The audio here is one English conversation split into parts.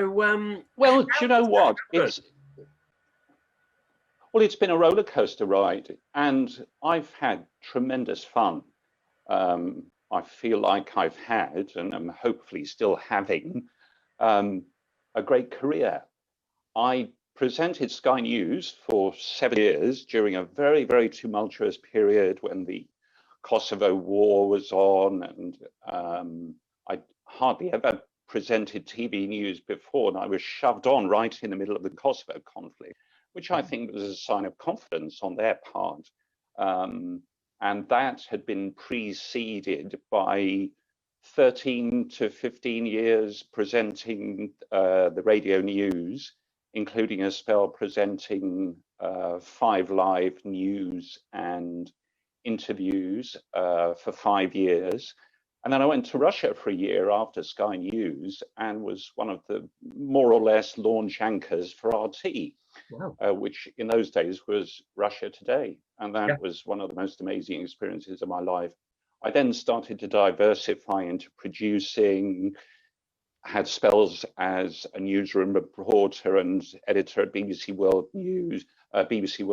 Well, do how you know does that what? happen? It's been a roller coaster ride, and I've had tremendous fun. I feel like I've had, and I'm hopefully still having, um, a great career. I presented Sky News for 7 years during a very, very tumultuous period when the Kosovo War was on, and I hardly ever presented TV news before, and I was shoved on right in the middle of the Kosovo conflict, which I think was a sign of confidence on their part. And that had been preceded by 13 to 15 years presenting the radio news, including a spell presenting 5 Live news and interviews for 5 years. And then I went to Russia for a year after Sky News and was one of the more or less launch anchors for RT. Wow. Which in those days was Russia Today. And that Yeah. was one of the most amazing experiences of my life. I then started to diversify into producing, had spells as a newsroom reporter and editor at BBC World News, BBC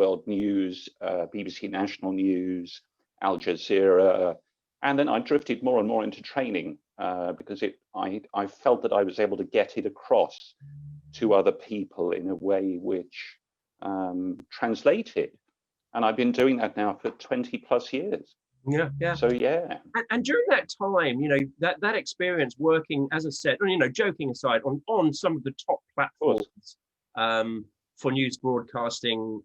National News, Al Jazeera. And then I drifted more and more into training because I felt that I was able to get it across to other people in a way which translated. And I've been doing that now for 20 plus years. Yeah, yeah. So, yeah. And during that time, that experience working, as I said, joking aside, on some of the top platforms for news broadcasting,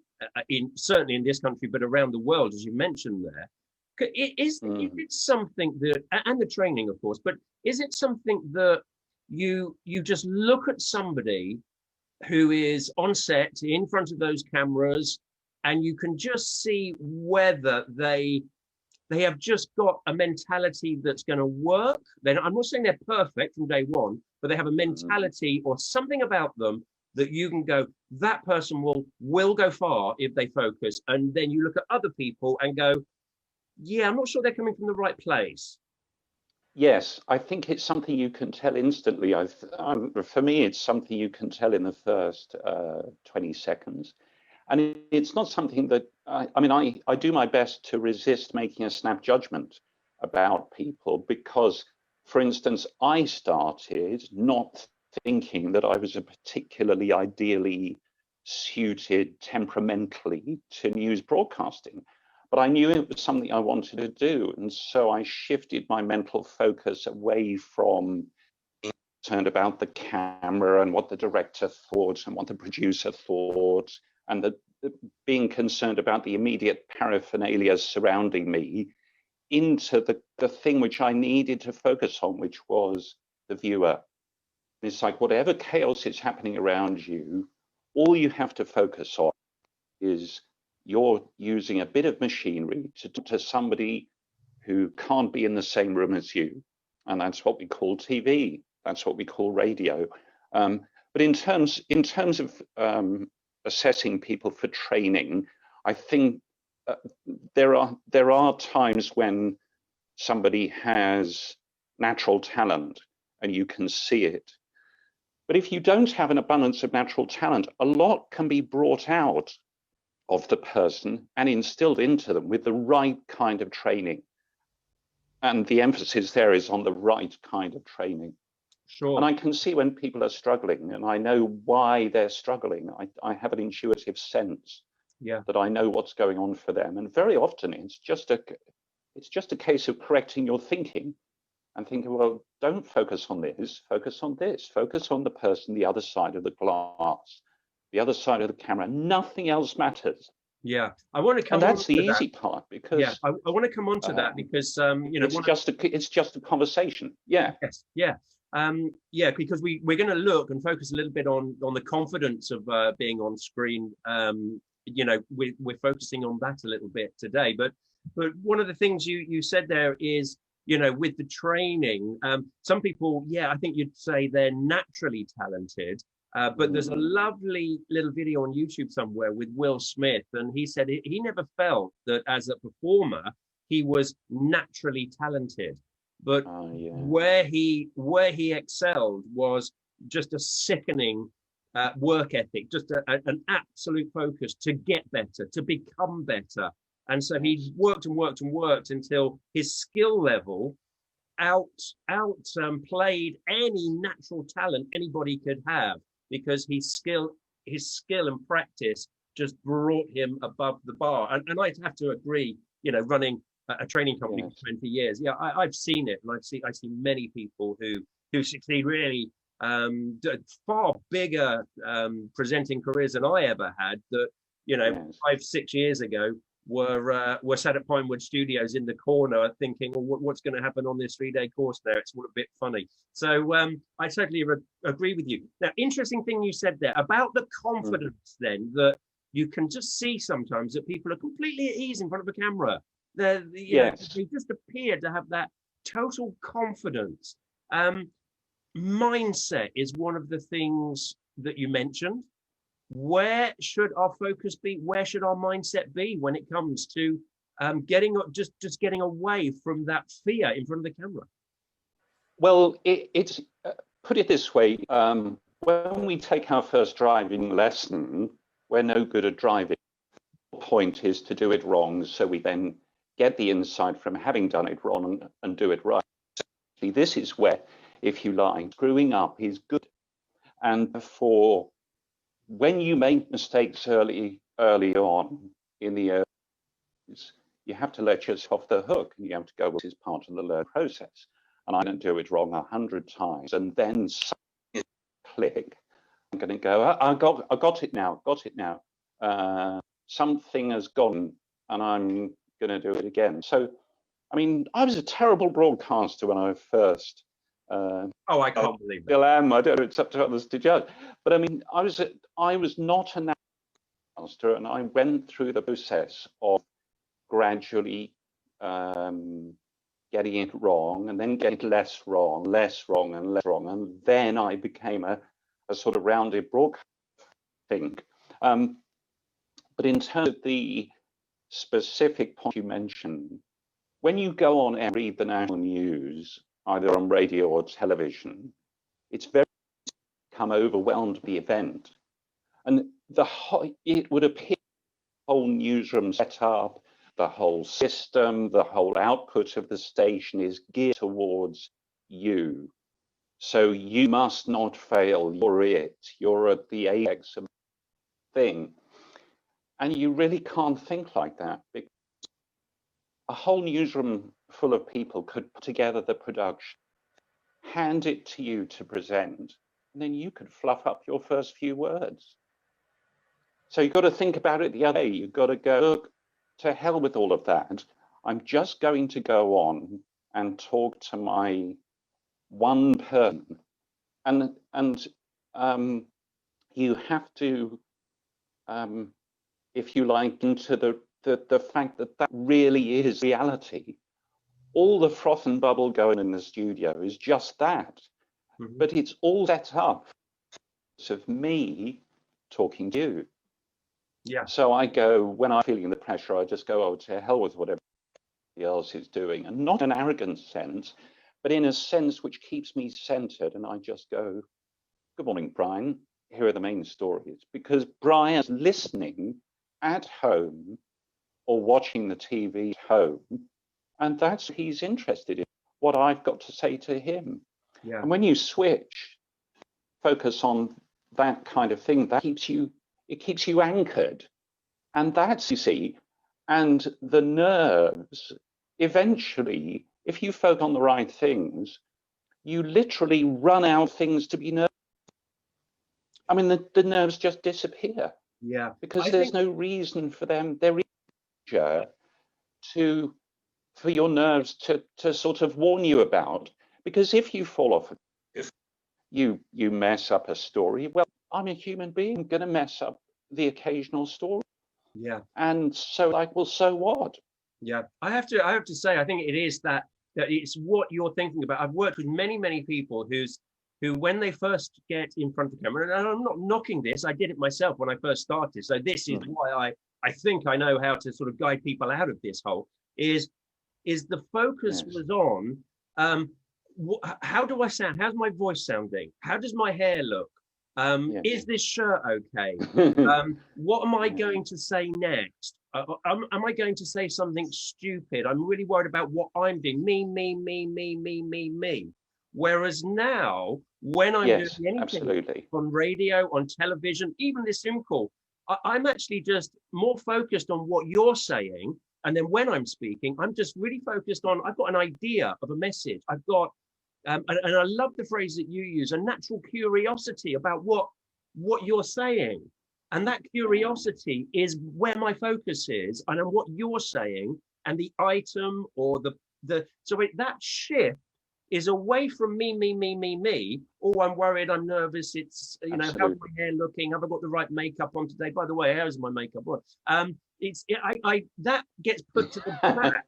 certainly in this country, but around the world, as you mentioned there, is it something that, and the training, of course, but is it something that you just look at somebody who is on set in front of those cameras, and you can just see whether they have just got a mentality that's going to work? I'm not saying they're perfect from day one, but they have a mentality or something about them that you can go, that person will go far if they focus. And then you look at other people and go, yeah, I'm not sure they're coming from the right place. Yes, I think it's something you can tell instantly. For me, it's something you can tell in the first 20 seconds. And it's not something that, I do my best to resist making a snap judgment about people because, for instance, I started not thinking that I was a particularly ideally suited temperamentally to news broadcasting. But I knew it was something I wanted to do. And so I shifted my mental focus away from being concerned about the camera and what the director thought and what the producer thought, and being concerned about the immediate paraphernalia surrounding me, into the thing which I needed to focus on, which was the viewer. It's like whatever chaos is happening around you, all you have to focus on is you're using a bit of machinery to somebody who can't be in the same room as you. And that's what we call TV. That's what we call radio. But in terms of assessing people for training, I think there are times when somebody has natural talent and you can see it. But if you don't have an abundance of natural talent, a lot can be brought out of the person and instilled into them with the right kind of training. And the emphasis there is on the right kind of training. Sure. And I can see when people are struggling, and I know why they're struggling. I have an intuitive sense that I know what's going on for them. And very often it's just a case of correcting your thinking and thinking, well, don't focus on this, focus on this, focus on the person the other side of the glass, the other side of the camera. Nothing else matters. Yeah, I want to come. And that's the easy part, because I want to come on to that because it's just a conversation. Yeah. Yes. Yeah. Because we're going to look and focus a little bit on the confidence of being on screen. We're focusing on that a little bit today. But one of the things you said there is, with the training, some people, I think you'd say they're naturally talented. But there's a lovely little video on YouTube somewhere with Will Smith, and he said he never felt that as a performer he was naturally talented, but where he excelled was just a sickening work ethic, just an absolute focus to get better, to become better. And so he worked and worked and worked until his skill level played any natural talent anybody could have, because his skill and practice just brought him above the bar. And I'd have to agree, you know, running a training company for 20 years, yeah, I've seen it, and I've seen many people who succeed really far bigger presenting careers than I ever had, that, you know, 5-6 years ago were sat at Pinewood Studios in the corner thinking, well, what's going to happen on this 3-day course now? It's all a bit funny. So I totally agree with you. Now, interesting thing you said there about the confidence then, that you can just see sometimes that people are completely at ease in front of a camera. They just appear to have that total confidence. Mindset is one of the things that you mentioned. Where should our focus be? Where should our mindset be when it comes to getting away from that fear in front of the camera? Well, it's put it this way: when we take our first driving lesson, we're no good at driving. The point is to do it wrong, so we then get the insight from having done it wrong and do it right. This is where, if you like, screwing up is good, and therefore, when you make mistakes early on in the early years, you have to let yourself off the hook, and you have to go, well, this is part of the learning process. And I don't do it wrong 100 times, and then click. I'm going to go, I got it now. Something has gone, and I'm going to do it again. So, I mean, I was a terrible broadcaster when I first. I can't believe that. Still am. I don't know. It's up to others to judge. But I mean, I was not a broadcaster, and I went through the process of gradually getting it wrong, and then getting less wrong, and then I became a sort of rounded broadcaster, I think. But in terms of the specific point you mentioned, when you go on and read the national news, either on radio or television, it's very easy to become overwhelmed by the event. And it would appear the whole newsroom set up, the whole system, the whole output of the station is geared towards you. So you must not fail. You're it. You're at the apex of the thing. And you really can't think like that, because a whole newsroom full of people could put together the production, hand it to you to present, and then you could fluff up your first few words. So you've got to think about it the other way. You've got to go, look, to hell with all of that. I'm just going to go on and talk to my one person. And you have to, if you like, into the fact that really is reality. All the froth and bubble going in the studio is just that. Mm-hmm. But it's all set up of me talking to you. Yeah. So I go, when I'm feeling the pressure, I just go, oh, to hell with whatever else is doing. And not in an arrogant sense, but in a sense which keeps me centered. And I just go, good morning, Brian. Here are the main stories. Because Brian's listening at home or watching the TV at home, and that's what he's interested in, what I've got to say to him. Yeah. And when you switch, focus on that kind of thing, that keeps you anchored. And that's, you see, and the nerves, eventually, if you focus on the right things, you literally run out of things to be nervous. I mean, the nerves just disappear. Yeah. Because there's no reason for them. There is for your nerves to sort of warn you about. Because if you fall off, if you mess up a story, well, I'm a human being. I'm going to mess up the occasional story. Yeah. And so, like, well, so what? Yeah. I have to say, I think it is that it's what you're thinking about. I've worked with many people who, when they first get in front of the camera, and I'm not knocking this, I did it myself when I first started. So this is why I think I know how to sort of guide people out of this hole, is the focus was on how do I sound? How's my voice sounding? How does my hair look? Is this shirt okay? What am I going to say next? Am I going to say something stupid? I'm really worried about what I'm doing. Me. Whereas now, when I'm doing anything absolutely. on radio, on television, even this Zoom call, I'm actually just more focused on what you're saying. And then when I'm speaking, I'm just really focused on, I've got an idea of a message. I've got, and I love the phrase that you use, a natural curiosity about what you're saying. And that curiosity is where my focus is, and on what you're saying, and the item or that shift is away from me. Oh, I'm worried, I'm nervous. It's, you know, how's my hair looking? Have I got the right makeup on today? By the way, how's my makeup on? That gets put to the back.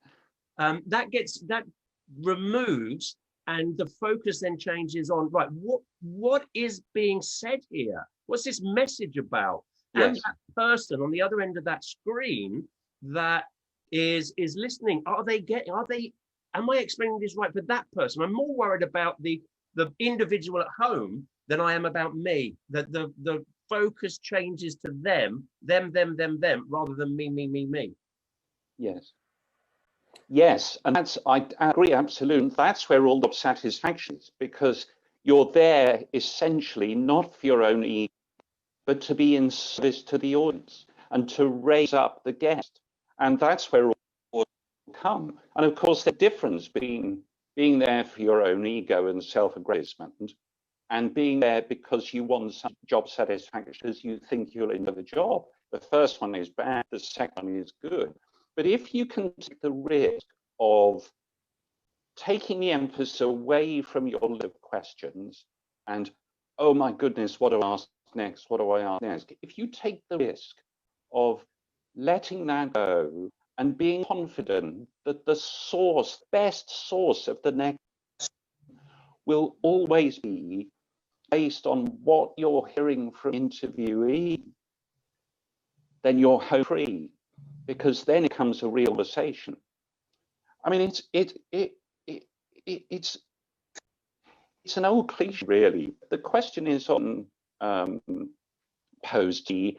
That removes, and the focus then changes on, right, what is being said here? What's this message about? And that person on the other end of that screen that is listening, am I explaining this right for that person? I'm more worried about the individual at home than I am about me. That the focus changes to them, rather than me. Yes, and I agree absolutely. That's where all the satisfaction is, because you're there essentially not for your own ego, but to be in service to the audience and to raise up the guest. And that's where all will come. And of course, the difference between being there for your own ego and self-aggrandizement and being there because you want some job satisfaction because you think you'll enjoy the job. The first one is bad, the second one is good. But if you can take the risk of taking the emphasis away from your list of questions and, oh my goodness, what do I ask next? What do I ask next? If you take the risk of letting that go and being confident that the best source of the next will always be based on what you're hearing from interviewee, then you're home free, because then it becomes a real conversation. I mean, it's an old cliche, really. The question is on posed to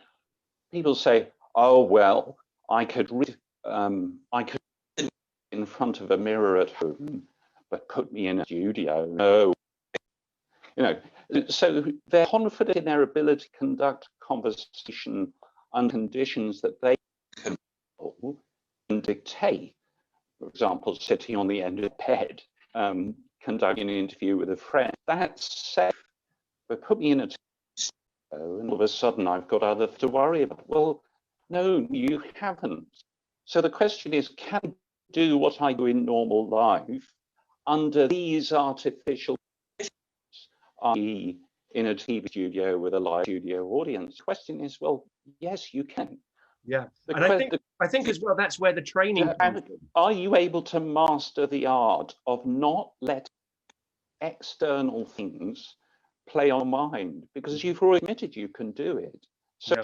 people say, "Oh well, I could read in front of a mirror at home, but put me in a studio." No, you know. So they're confident in their ability to conduct conversation under conditions that they can dictate. For example, sitting on the end of the bed, conducting an interview with a friend. That's safe. But put me in a studio, and all of a sudden I've got other to worry about. Well, no, you haven't. So the question is, can I do what I do in normal life under these artificial conditions, i.e. in a TV studio with a live studio audience? The question is, well, yes, you can. Yeah, and I think as well, that's where the training comes in. Are you able to master the art of not letting external things play on mind? Because you've already admitted you can do it. So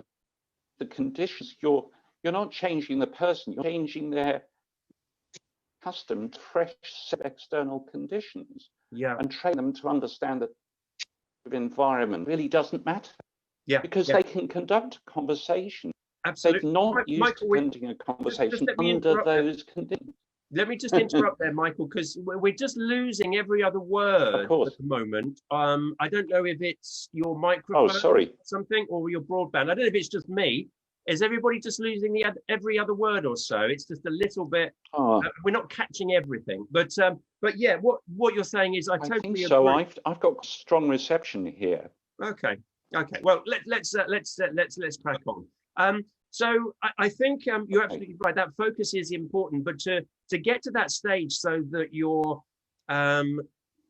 the conditions, you're not changing the person, you're changing their custom to fresh set of external conditions. And train them to understand that the environment really doesn't matter. Because they can conduct a conversation. Absolutely. They've not used to conducting a conversation under those conditions. Let me just interrupt there, Michael, because we're just losing every other word at the moment. I don't know if it's your microphone or something, or your broadband. I don't know if it's just me. Is everybody just losing every other word or so? It's just a little bit. We're not catching everything, but yeah, what you're saying is I totally think so. agree. I've got strong reception here. Okay. Well, let's crack on. So I think you're absolutely right. That focus is important, but to get to that stage so that you're,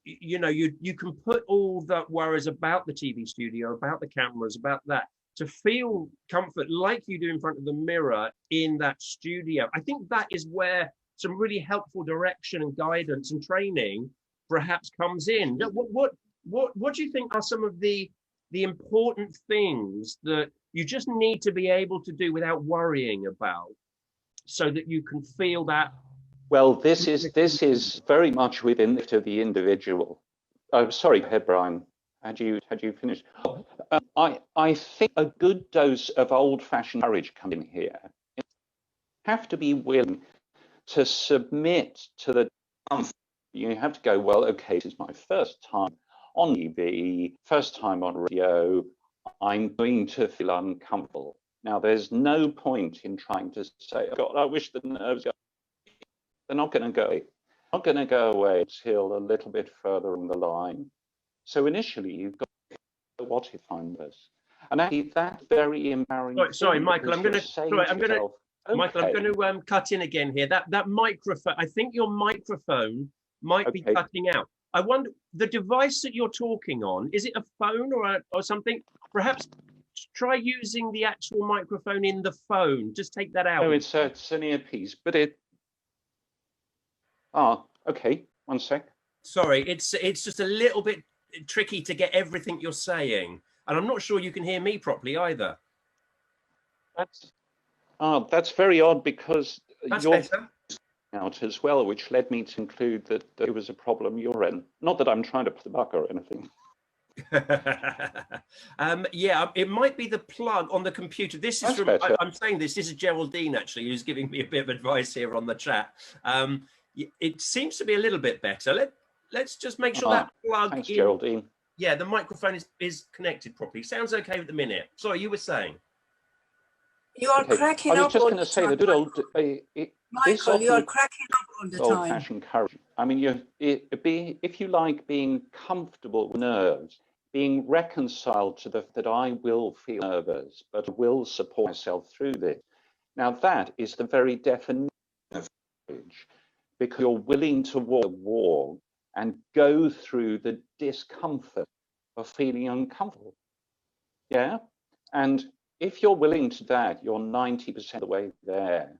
you can put all that worries about the TV studio, about the cameras, about that, to feel comfort like you do in front of the mirror in that studio. I think that is where some really helpful direction and guidance and training perhaps comes in. What do you think are some of the important things that you just need to be able to do without worrying about, so that you can feel that Well, this is very much within the individual. Oh, sorry, head Brian. Had you finished? I think a good dose of old-fashioned courage comes in here. You have to be willing to submit to the. You have to go, well, okay, this is my first time on TV, first time on radio. I'm going to feel uncomfortable. Now, there's no point in trying to say, oh, God, I wish the nerves go. They're not going to go away. Not going to go away until a little bit further on the line. So initially, you've got what if I'm this, and actually that's very empowering. Sorry, Michael. I'm going to. Okay. Michael, I'm going to cut in again here. That microphone. I think your microphone might be cutting out. I wonder, the device that you're talking on, is it a phone or something? Perhaps try using the actual microphone in the phone. Just take that out. No, it's an earpiece, but it. Okay. 1 sec. Sorry, it's just a little bit tricky to get everything you're saying, and I'm not sure you can hear me properly either. That's very odd, because you're out as well, which led me to conclude that there was a problem you're in. Not that I'm trying to put the buck or anything. Yeah, it might be the plug on the computer. This is from, I'm saying this is Geraldine actually, who's giving me a bit of advice here on the chat. It seems to be a little bit better. Let's just make sure that plug. Thanks, Geraldine. Yeah, the microphone is connected properly. Sounds okay at the minute. Sorry, you were saying. You are cracking up. I was just going to say the good old. Michael, you are cracking up all the time. Old-fashioned courage. I mean, if you like, being comfortable with nerves, being reconciled to that I will feel nervous, but I will support myself through this. Now that is the very definition of courage, because you're willing to walk and go through the discomfort of feeling uncomfortable. Yeah, and if you're willing to that, you're 90% of the way there.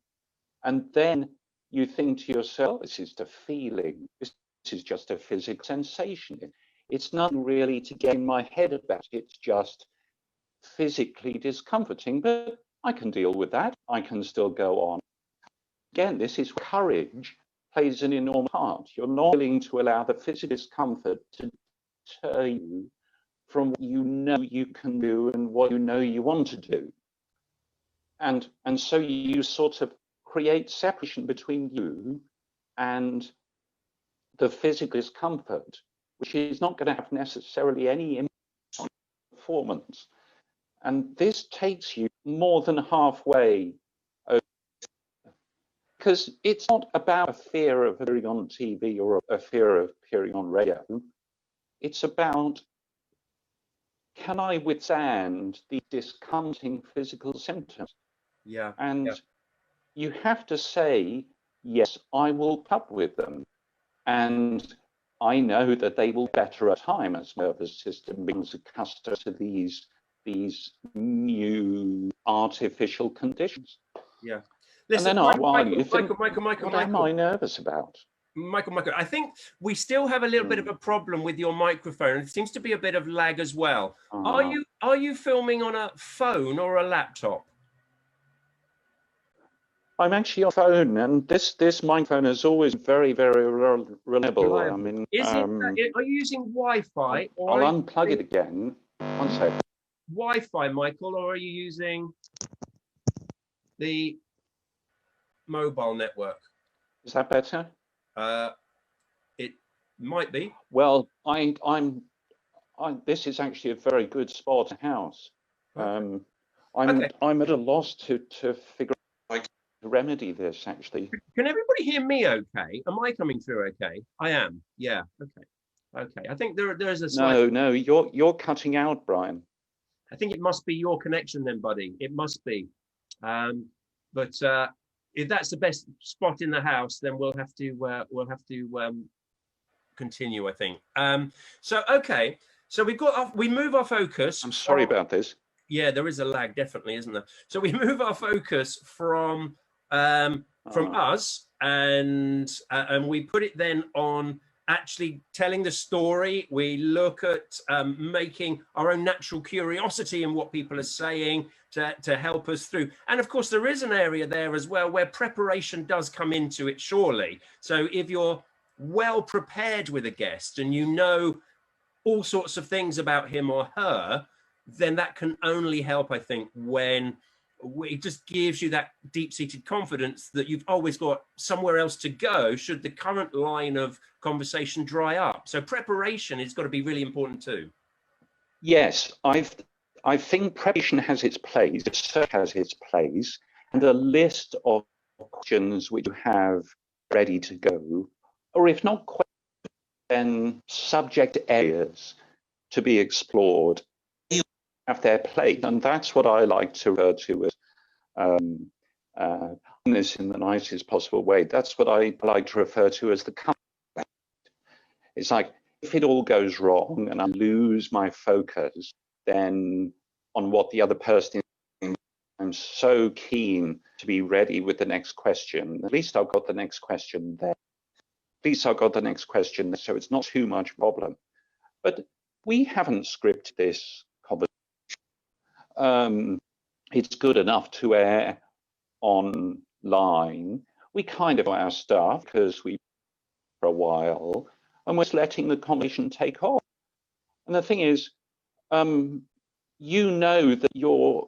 And then you think to yourself, this is the feeling, this is just a physical sensation. It's nothing really to get in my head about, it's just physically discomforting, but I can deal with that. I can still go on. Again, this is courage plays an enormous part. You're not willing to allow the physical discomfort to deter you from what you know you can do and what you know you want to do. And so you sort of create separation between you and the physical discomfort, which is not going to have necessarily any impact on performance. And this takes you more than halfway over, because it's not about a fear of appearing on TV or a fear of appearing on radio. It's about, can I withstand the discomforting physical symptoms? Yeah. And you have to say, yes, I will put up with them. And I know that they will better at time as nervous system becomes accustomed to these new artificial conditions. Yeah. Listen, and then Michael, what am I nervous about? Michael, I think we still have a little bit of a problem with your microphone. It seems to be a bit of lag as well. Are you filming on a phone or a laptop? I'm actually on phone, and this microphone is always very, very reliable. I mean, are you using Wi-Fi? I'll unplug it again. 1 second. Wi-Fi, Michael, or are you using the mobile network? Is that better? It might be. Well, this is actually a very good spot house. Okay. I'm at a loss to figure out to remedy this, actually. Can everybody hear me okay? Am I coming through okay? I am. Yeah. Okay. I think there's a slight... No, you're cutting out, Brian. I think it must be your connection then, buddy. It must be. But if that's the best spot in the house, then we'll have to continue, I think. So we move our focus. I'm sorry about this. Yeah, there is a lag, definitely, isn't there? So we move our focus from us, and we put it then on actually telling the story. We look at making our own natural curiosity in what people are saying to help us through. And of course, there is an area there as well where preparation does come into it, surely. So if you're well prepared with a guest and you know all sorts of things about him or her, then that can only help, I think, when it just gives you that deep-seated confidence that you've always got somewhere else to go should the current line of conversation dry up. So preparation has got to be really important too. Yes, I think preparation has its place, research has its place, and a list of questions which you have ready to go, or if not questions, then subject areas to be explored have their place, and that's what I like to refer to as this in the nicest possible way. That's what I like to refer to as the comeback. It's like if it all goes wrong and I lose my focus, then on what the other person is, I'm so keen to be ready with the next question. At least I've got the next question there. At least I've got the next question there, so it's not too much problem. But we haven't scripted this conversation. It's good enough to air online. We kind of our stuff because we for a while, and we're just letting the conversation take off. And the thing is, you know that your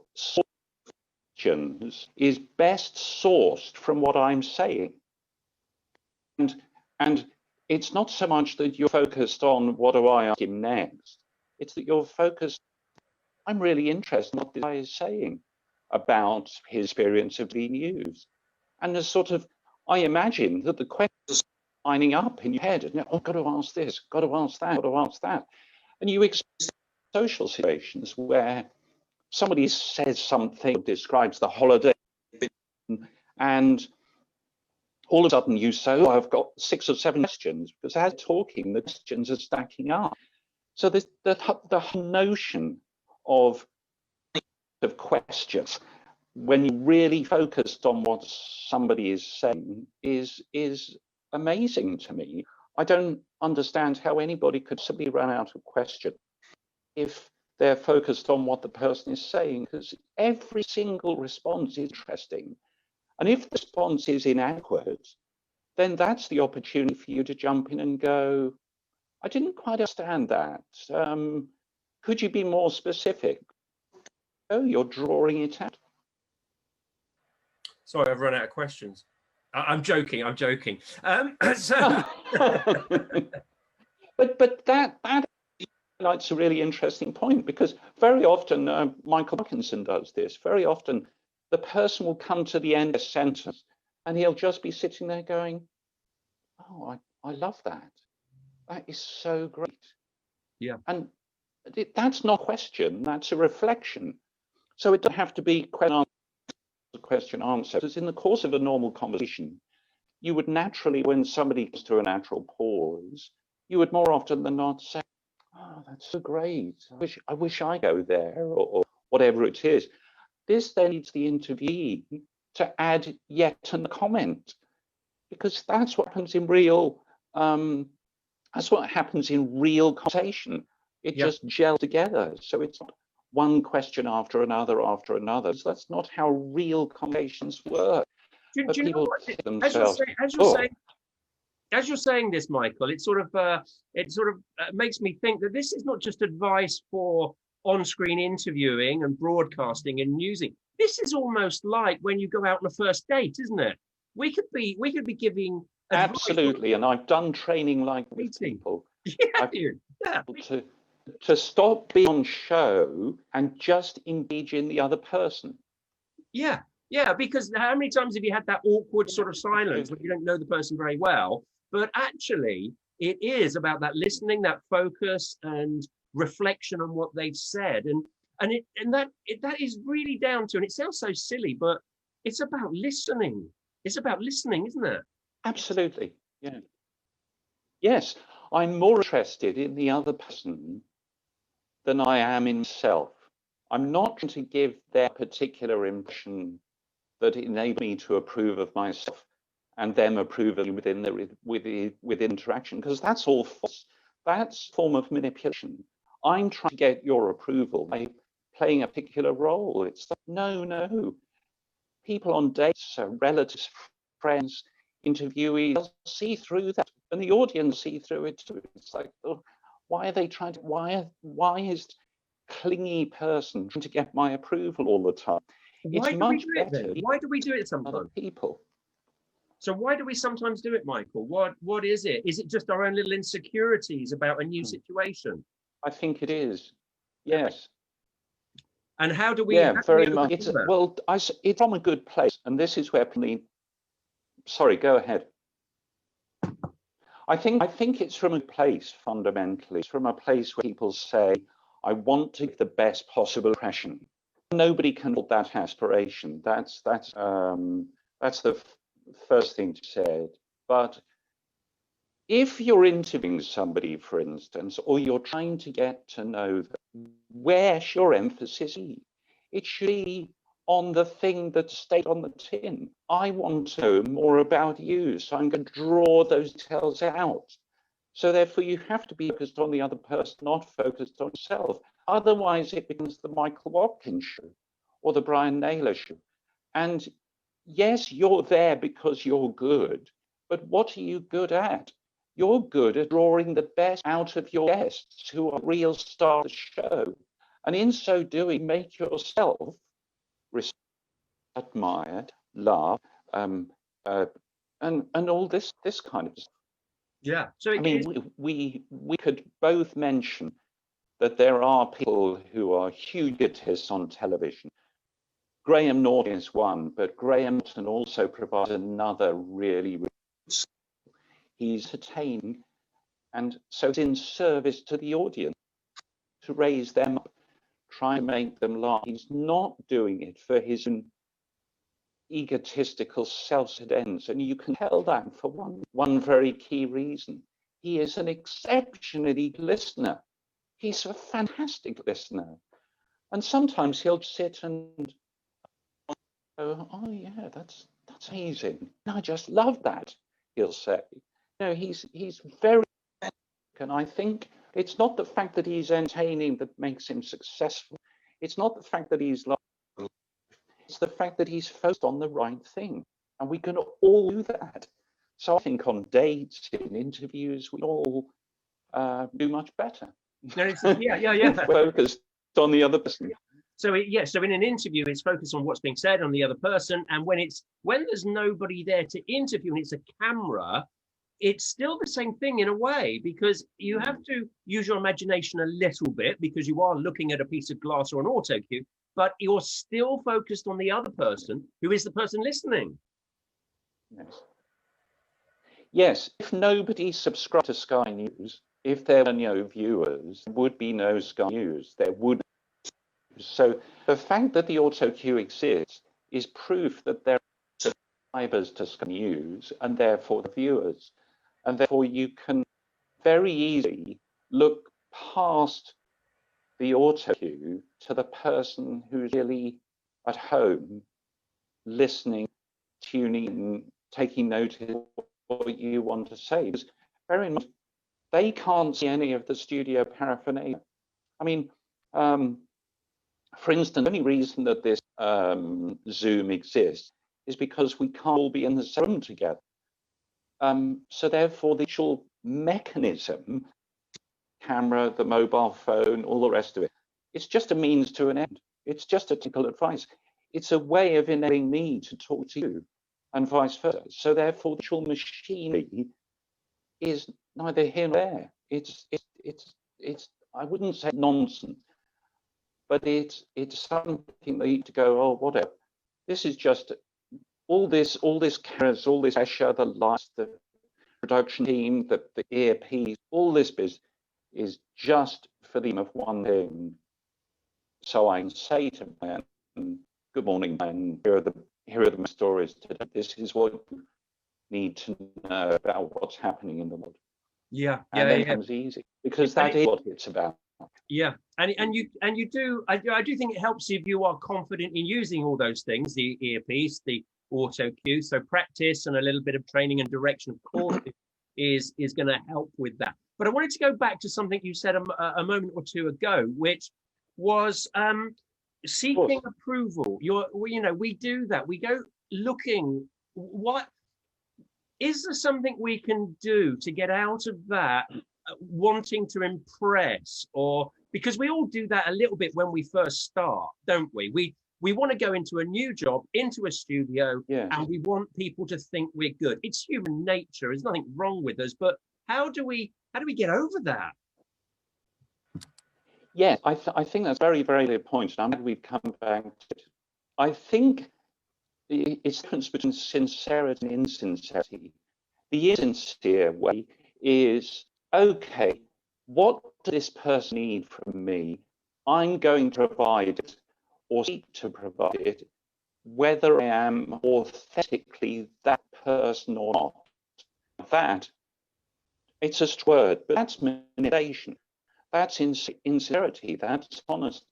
questions is best sourced from what I'm saying, and it's not so much that you're focused on what do I ask him next. It's that you're focused. I'm really interested in what this guy is saying about his experience of being used. And there's sort of, I imagine that the questions lining up in your head, and oh, got to ask this, got to ask that, got to ask that. And you experience social situations where somebody says something, describes the holiday, and all of a sudden you say, oh, I've got 6 or 7 questions, because as talking, the questions are stacking up. So the notion of questions when you really focused on what somebody is saying is amazing to me. I don't understand how anybody could simply run out of questions if they're focused on what the person is saying, because every single response is interesting. And if the response is inadequate, then that's the opportunity for you to jump in and go, I didn't quite understand that. Could you be more specific? Oh, you're drawing it out. Sorry, I've run out of questions. I'm joking. I'm joking. So... but that highlights a really interesting point, because very often Michael Watkins does this. Very often, the person will come to the end of a sentence, and he'll just be sitting there going, "Oh, I love that. That is so great." Yeah. And that's not a question. That's a reflection. So it doesn't have to be question answer. Because in the course of a normal conversation, you would naturally, when somebody comes to a natural pause, you would more often than not say, "Oh, that's so great. I wish I go there," or whatever it is. This then needs the interviewee to add yet another comment, because that's what happens in real. That's what happens in real conversation. It just gels together. So it's not one question after another after another. So that's not how real conversations work. Do you know what? As you're saying this, Michael, it sort of makes me think that this is not just advice for on-screen interviewing and broadcasting and newsing. This is almost like when you go out on a first date, isn't it? We could be giving absolutely, and I've done training like with people. Yeah. To stop being on show and just engage in the other person. Yeah, because how many times have you had that awkward sort of silence when you don't know the person very well? But actually, it is about that listening, that focus, and reflection on what they've said, and that is really down to. And it sounds so silly, but it's about listening. It's about listening, isn't it? Absolutely. Yeah. Yes, I'm more interested in the other person than I am in myself. I'm not trying to give their particular impression that enables me to approve of myself and them approving within with interaction, because that's all false. That's a form of manipulation. I'm trying to get your approval by playing a particular role. It's like, no. People on dates, relatives, friends, interviewees, they'll see through that, and the audience see through it too. It's like, oh, why are they trying to? Why is clingy person trying to get my approval all the time? Why do we do it then? Why do we do it sometimes? Other people. So why do we sometimes do it, Michael? What is it? Is it just our own little insecurities about a new situation? I think it is. Yes. And how do we? Yeah, very much. It's from a good place, and this is where people. Sorry, go ahead. I think it's from a place fundamentally. It's from a place where people say, "I want to give the best possible impression." Nobody can hold that aspiration. That's the first thing said. But if you're interviewing somebody, for instance, or you're trying to get to know them, where should your emphasis be? It should be on the thing that's stated on the tin. I want to know more about you, so I'm going to draw those details out. So therefore, you have to be focused on the other person, not focused on yourself. Otherwise, it becomes the Michael Watkins show or the Brian Naylor show. And yes, you're there because you're good, but what are you good at? You're good at drawing the best out of your guests who are real stars of the show. And in so doing, make yourself admired, loved, and all this kind of stuff. Yeah. So I mean, we could both mention that there are people who are huge egotists on television. Graham Norton is one, but Graham Norton also provides another really he's attaining, and so it's in service to the audience to raise them up, try to make them laugh. He's not doing it for his own egotistical self-centered ends, and you can tell that for one very key reason. He is an exceptionally listener. He's a fantastic listener, and sometimes he'll sit and go, "Oh yeah, that's amazing. I just love that." He'll say, "No, he's very," and I think it's not the fact that he's entertaining that makes him successful. It's not the fact that he's lovely. It's the fact that he's focused on the right thing, and we can all do that. So I think on dates, in interviews, we all do much better. Yeah. Focused on the other person. So so in an interview, it's focused on what's being said on the other person, and when there's nobody there to interview and it's a camera, it's still the same thing in a way, because you have to use your imagination a little bit because you are looking at a piece of glass or an auto cue, but you're still focused on the other person who is the person listening. Yes. If nobody subscribed to Sky News, if there were no viewers, there would be no Sky News. There would. So the fact that the auto cue exists is proof that there are subscribers to Sky News and therefore the viewers. And therefore you can very easily look past the auto cue to the person who's really at home, listening, tuning in, taking notice of what you want to say. Because very much they can't see any of the studio paraphernalia. I mean, for instance, the only reason that this Zoom exists is because we can't all be in the same room together. So therefore, the actual mechanism, camera, the mobile phone, all the rest of it, it's just a means to an end. It's just a technical advice. It's a way of enabling me to talk to you and vice versa. So therefore, the actual machinery is neither here nor there. It's I wouldn't say nonsense, but it's something that you need to go, oh, whatever. This is just all this cameras, all this pressure, the lights, the production team, the earpiece, all this business is just for the aim of one thing. So I can say to man, good morning, man, here are the stories today. This is what you need to know about what's happening in the world. And then it becomes easy, because that is what it's about. Yeah, and you do. I do think it helps if you are confident in using all those things: the earpiece, the auto cue. So practice and a little bit of training and direction, of course, is going to help with that. But I wanted to go back to something you said a moment or two ago, which was seeking approval. We do that. We go looking. What is there something we can do to get out of that wanting to impress? Or because we all do that a little bit when we first start, don't we? We want to go into a new job, into a studio, and we want people to think we're good. It's human nature. There's nothing wrong with us. But how do we get over that? Yeah, I think that's very, very good point. And I'm glad we've come back to it. I think it's the difference between sincerity and insincerity. The insincere way is, okay, what does this person need from me? I'm going to provide it or seek to provide it, whether I am authentically that person or not. That, it's a word, but that's manipulation. That's insincerity. That's honest.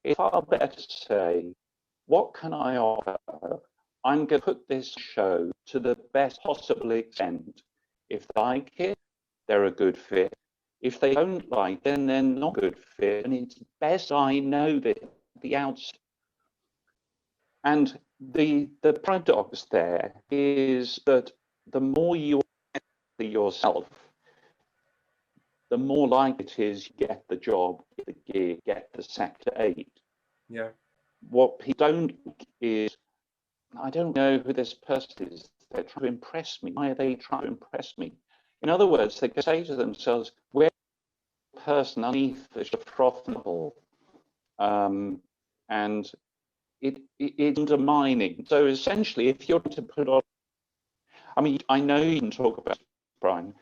It's far better to say, what can I offer? I'm going to put this show to the best possible extent. If they like it, they're a good fit. If they don't like it, then they're not a good fit. And it's best I know that at the outset. And the paradox there is that the more you are yourself, the more likely it is you get the job, get the gig, get the Sector 8. Yeah. What people don't like is, I don't know who this person is. They're trying to impress me. Why are they trying to impress me? In other words, they can say to themselves, where's the person underneath the frothable? And it's undermining. So essentially, if you're to put on, I mean, I know you can talk about Brian.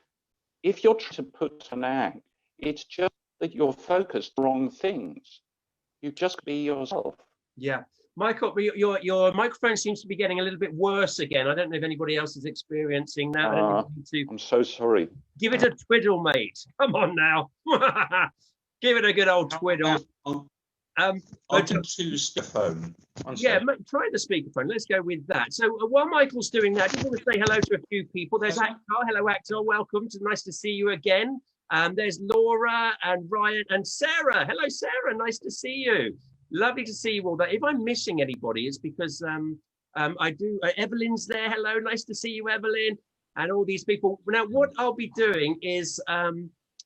If you're trying to put an act, it's just that you're focused on wrong things. You just be yourself. Yeah. Michael, your microphone seems to be getting a little bit worse again. I don't know if anybody else is experiencing that. I'm so sorry. Give it a twiddle, mate. Come on now. Give it a good old twiddle. I'll do speakerphone. Yeah, try the speakerphone. Let's go with that. So while Michael's doing that, I just want to say hello to a few people. There's Akhtar. Hello, Akhtar. Welcome. It's nice to see you again. There's Laura and Ryan and Sarah. Hello, Sarah. Nice to see you. Lovely to see you all. If I'm missing anybody, it's because I do. Evelyn's there. Hello. Nice to see you, Evelyn. And all these people. Now, what I'll be doing is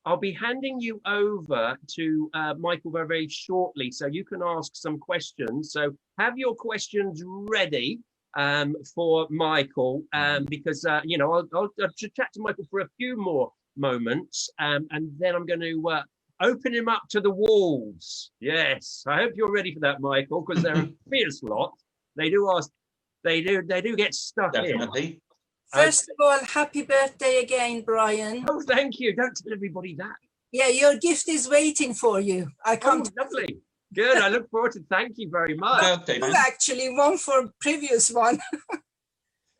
I'll be handing you over to Michael very, very shortly, so you can ask some questions. So have your questions ready for Michael, because I'll chat to Michael for a few more moments, and then I'm going to open him up to the wolves. Yes, I hope you're ready for that, Michael, because they're a fierce lot. They do get stuck in. First of all, happy birthday again, Brian. Oh, thank you. Don't tell everybody that. Yeah, your gift is waiting for you. I can't. Oh, lovely. Good. I look forward to. Thank you very much. Actually, one for previous one.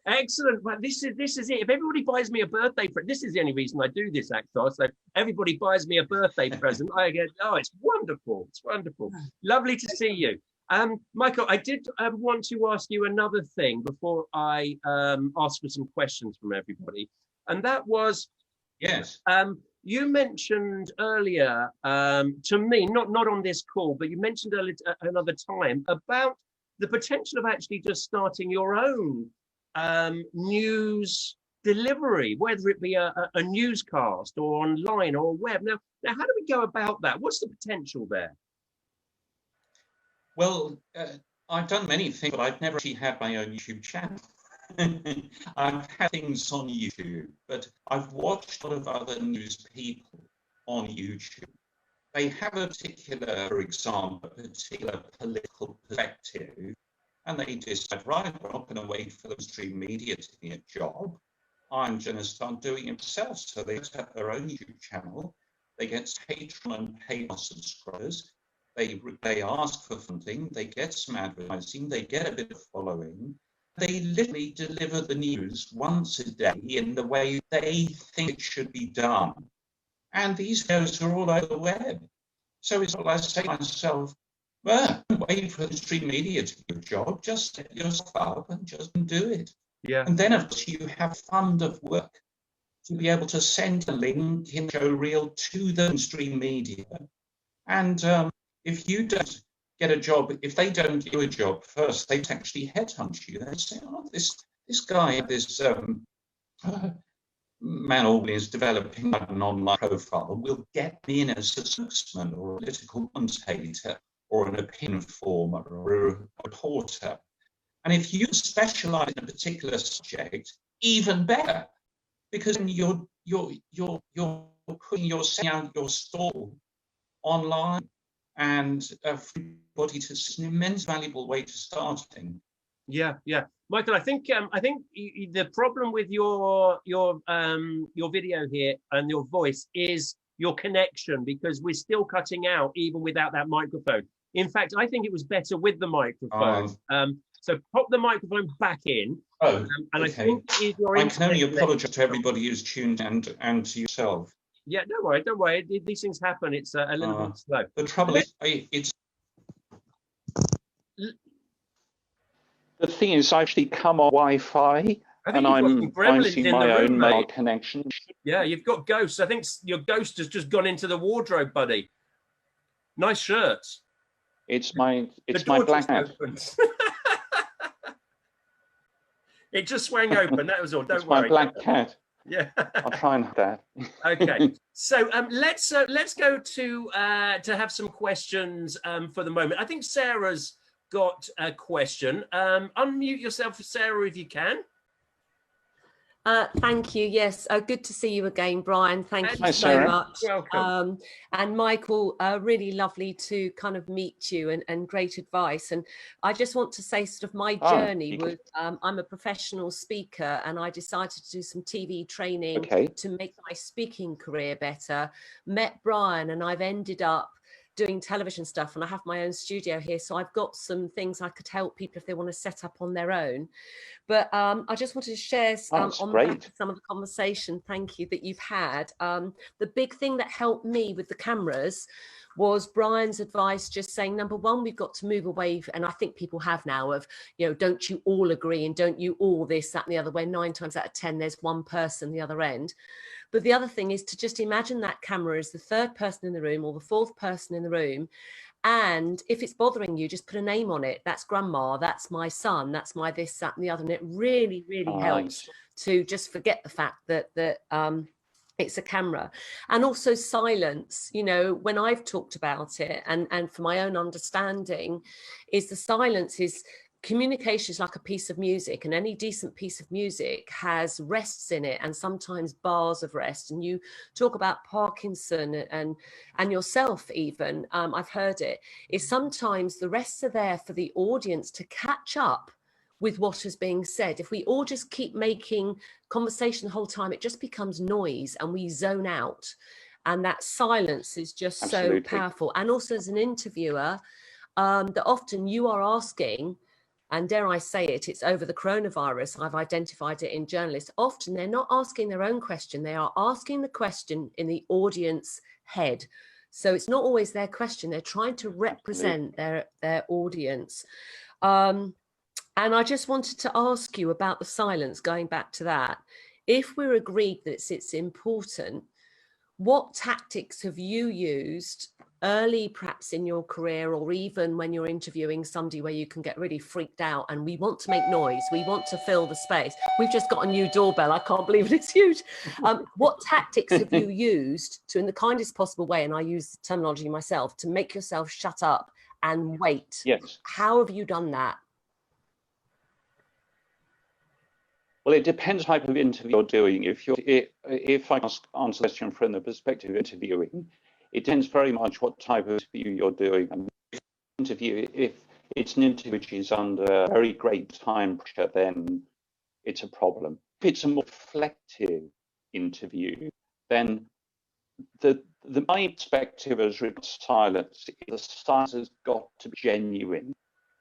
Excellent. Well, this is it. If everybody buys me a birthday present, this is the only reason I do this, Akhtar. So everybody buys me a birthday present, I get. Oh, it's wonderful. It's wonderful. Lovely to see you. Michael, I did want to ask you another thing before I ask for some questions from everybody, and that was, yes. You mentioned earlier to me, not on this call, but you mentioned earlier another time about the potential of actually just starting your own news delivery, whether it be a newscast or online or web. Now, how do we go about that? What's the potential there? Well, I've done many things, but I've never actually had my own YouTube channel. I've had things on YouTube, but I've watched a lot of other news people on YouTube. They have a particular, for example, a particular political perspective, and they decide, right, we're not going to wait for the mainstream media to give me a job. I'm going to start doing it myself. So they have their own YouTube channel. They get Patreon and PayPal subscribers. They ask for funding, they get some advertising, they get a bit of following. They literally deliver the news once a day in the way they think it should be done. And these videos are all over the web. So it's what I say to myself, Well, don't wait for the stream media to do a job. Just set yourself up and just do it. Yeah. And then, of course, you have fund of work to be able to send a link in show reel to the stream media. And if you don't get a job, if they don't do a job first, they actually headhunt you. They say, oh, this guy, this man Albany is developing an online profile. Will get me in as a spokesman or a political commentator or an opinion informer or a reporter. And if you specialize in a particular subject, even better, because you're putting your selling out your stall online, and for everybody to see an immense valuable way to starting. Yeah, yeah, Michael. I think the problem with your video here and your voice is your connection, because we're still cutting out even without that microphone. In fact, I think it was better with the microphone. So pop the microphone back in. Oh, and okay. I think I can only apologise to everybody who's tuned and to yourself. Yeah, don't worry, don't worry. These things happen. It's a little bit slow. The trouble is, it's. The thing is, I actually come on Wi-Fi, and I'm using my own mobile connection. Yeah, you've got ghosts. I think your ghost has just gone into the wardrobe, buddy. Nice shirts. It's my black cat. It just swang open. That was all. Don't it's worry. My black cat. Yeah. I'll try and have that. Okay. So let's go to have some questions for the moment. I think Sarah's got a question. Unmute yourself, Sarah, if you can. Thank you. Yes, good to see you again, Brian. Thank you so Sarah. much. Welcome. And Michael, really lovely to kind of meet you, and great advice. And I just want to say sort of my journey was, I'm a professional speaker, and I decided to do some TV training to make my speaking career better. Met Brian, and I've ended up doing television stuff, and I have my own studio here, so I've got some things I could help people if they want to set up on their own. But I just wanted to share on the back of some of the conversation, thank you, that you've had. The big thing that helped me with the cameras was Brian's advice, just saying, number one, we've got to move away, and I think people have now, of, you know, don't you all agree, and don't you all this, that and the other, where 9 times out of 10 there's one person the other end. But the other thing is to just imagine that camera is the 3rd person in the room or the 4th person in the room. And if it's bothering you, just put a name on it. That's grandma, that's my son, that's my this, that and the other. And it really, really helps to just forget the fact that it's a camera. And also silence, you know, when I've talked about it, and for my own understanding, is the silence is, communication is like a piece of music, and any decent piece of music has rests in it, and sometimes bars of rest. And you talk about Parkinson and yourself even, I've heard it, is sometimes the rests are there for the audience to catch up with what is being said. If we all just keep making conversation the whole time, it just becomes noise and we zone out. And that silence is just so powerful. And also as an interviewer, that often you are asking, and dare I say it, it's over the coronavirus, I've identified it in journalists, often they're not asking their own question, they are asking the question in the audience head. So it's not always their question, they're trying to represent their audience. And I just wanted to ask you about the silence, going back to that. If we're agreed that it's important, what tactics have you used early, perhaps in your career, or even when you're interviewing somebody where you can get really freaked out and we want to make noise, we want to fill the space? We've just got a new doorbell, I can't believe it, it's huge. What tactics have you used to, in the kindest possible way, and I use the terminology myself, to make yourself shut up and wait? Yes. How have you done that? Well, it depends what type of interview you're doing. If I answer the question from the perspective of interviewing, it depends very much what type of interview you're doing. And if it's an interview which is under very great time pressure, then it's a problem. If it's a more reflective interview, then my perspective as regards silence, the silence has got to be genuine.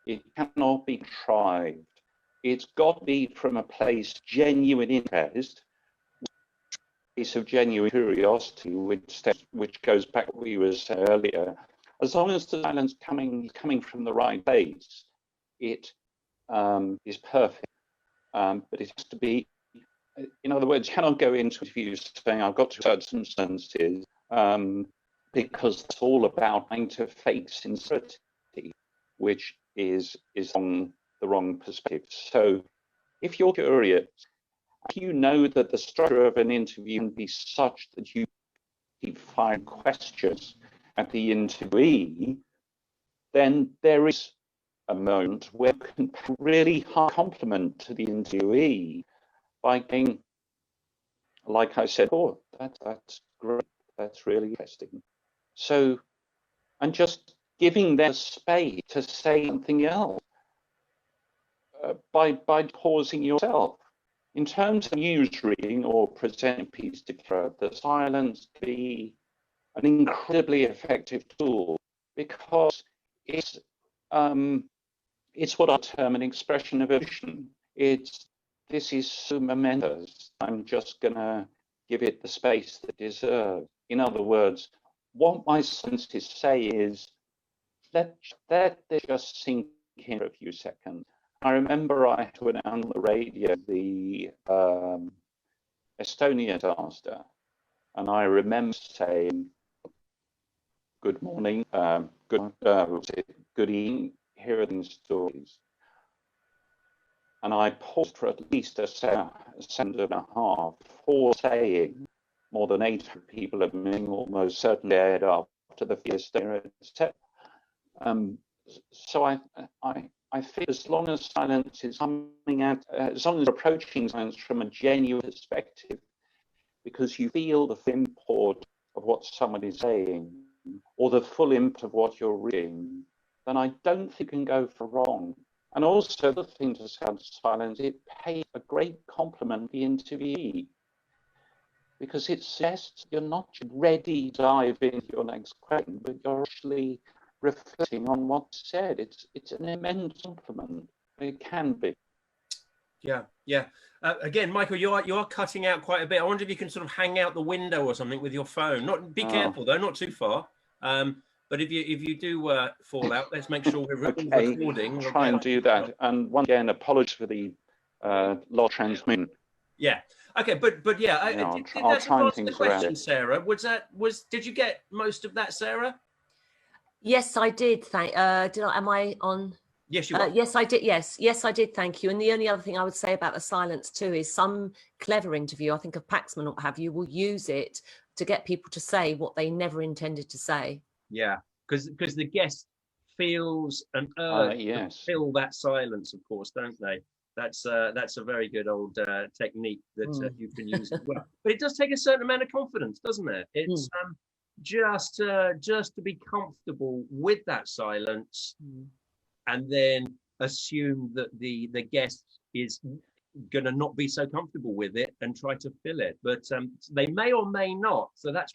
It cannot be contrived. It's got to be from a place of genuine interest, a place of genuine curiosity, which goes back to what we were saying earlier. as long as the silence coming from the right place, it is perfect. But it has to be, in other words, you cannot go into interviews saying I've got to certain sentences, because it's all about trying to fake sincerity, which is on the wrong perspective. So if you're curious, if you know that the structure of an interview can be such that you keep firing questions at the interviewee, then there is a moment where you can pay really high compliment to the interviewee by going, like I said, oh, that's great, that's really interesting. So, and just giving them space to say something else by pausing yourself. In terms of news reading or presenting a piece to camera, the silence can be an incredibly effective tool because it's what I term an expression of emotion. This is so momentous. I'm just gonna give it the space that it deserves. In other words, what my senses say is, let this just sink in for a few seconds. I remember I had to announce on the radio the Estonia disaster, and I remember saying, "Good morning, good evening. Here are these stories." And I paused for at least a second and a half before saying more than 800 people have been almost certainly dead after the Estonia, etc. So I feel as long as silence is coming out, as long as you're approaching silence from a genuine perspective, because you feel the full import of what someone is saying, or the full import of what you're reading, then I don't think you can go for wrong. And also the thing to say about silence, it pays a great compliment to the interviewee, because it suggests you're not ready to dive into your next question, but you're actually reflecting on what's said. It's an immense compliment. It can be. Yeah, yeah. Again, Michael, you are cutting out quite a bit. I wonder if you can sort of hang out the window or something with your phone. Not be careful though, not too far. But if you do fall out, let's make sure we're okay. recording. I'll try and do that. And once again, apologies for the lost transmission. Yeah. Okay, but yeah, did that sort of answer the question, Sarah? Did you get most of that, Sarah? Yes, I did. Am I on? Yes, you are. Yes, I did. Yes, I did. Thank you. And the only other thing I would say about the silence too is some clever interview, I think of Paxman or what have you, will use it to get people to say what they never intended to say. Yeah, because the guest feels an urge to fill that silence, of course, don't they? That's a very good old technique that you can use as well. But it does take a certain amount of confidence, doesn't it? It's just to be comfortable with that silence, and then assume that the guest is going to not be so comfortable with it and try to fill it, but they may or may not. So that's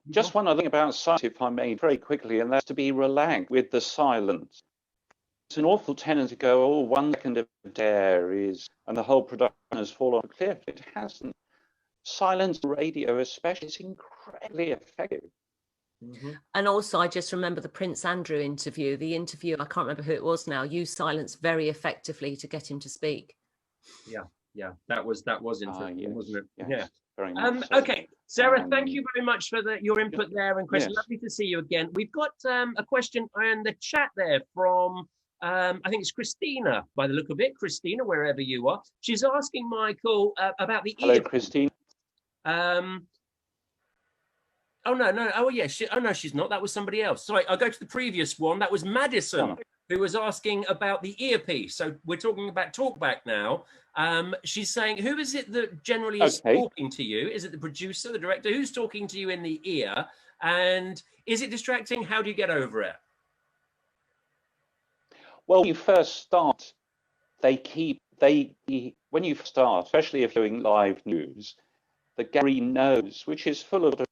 just one other thing about silence, if I may, very quickly, and that's to be relaxed with the silence. It's an awful tendency to go, oh, 1 second of dare is, and the whole production has fallen off a cliff. It hasn't. Silence radio, especially, is incredibly effective. And also, I just remember the Prince Andrew interview. The interview, I can't remember who it was now, used silence very effectively to get him to speak. Yeah, that was interesting, wasn't it? Yes, yeah. Very much so. Okay, Sarah, thank you very much for your input there and question. Lovely to see you again. We've got a question in the chat there from I think it's Christina, by the look of it. Christina, wherever you are, she's asking Michael about the Hello, Christine. Oh no! Oh yeah! No, she's not. That was somebody else. Sorry, I'll go to the previous one. That was Madison, who was asking about the earpiece. So we're talking about talkback now. She's saying, who is it that generally is talking to you? Is it the producer, the director? Who's talking to you in the ear? And is it distracting? How do you get over it? Well, when you first start, when you start, especially if you're doing live news, the gallery knows, which is full of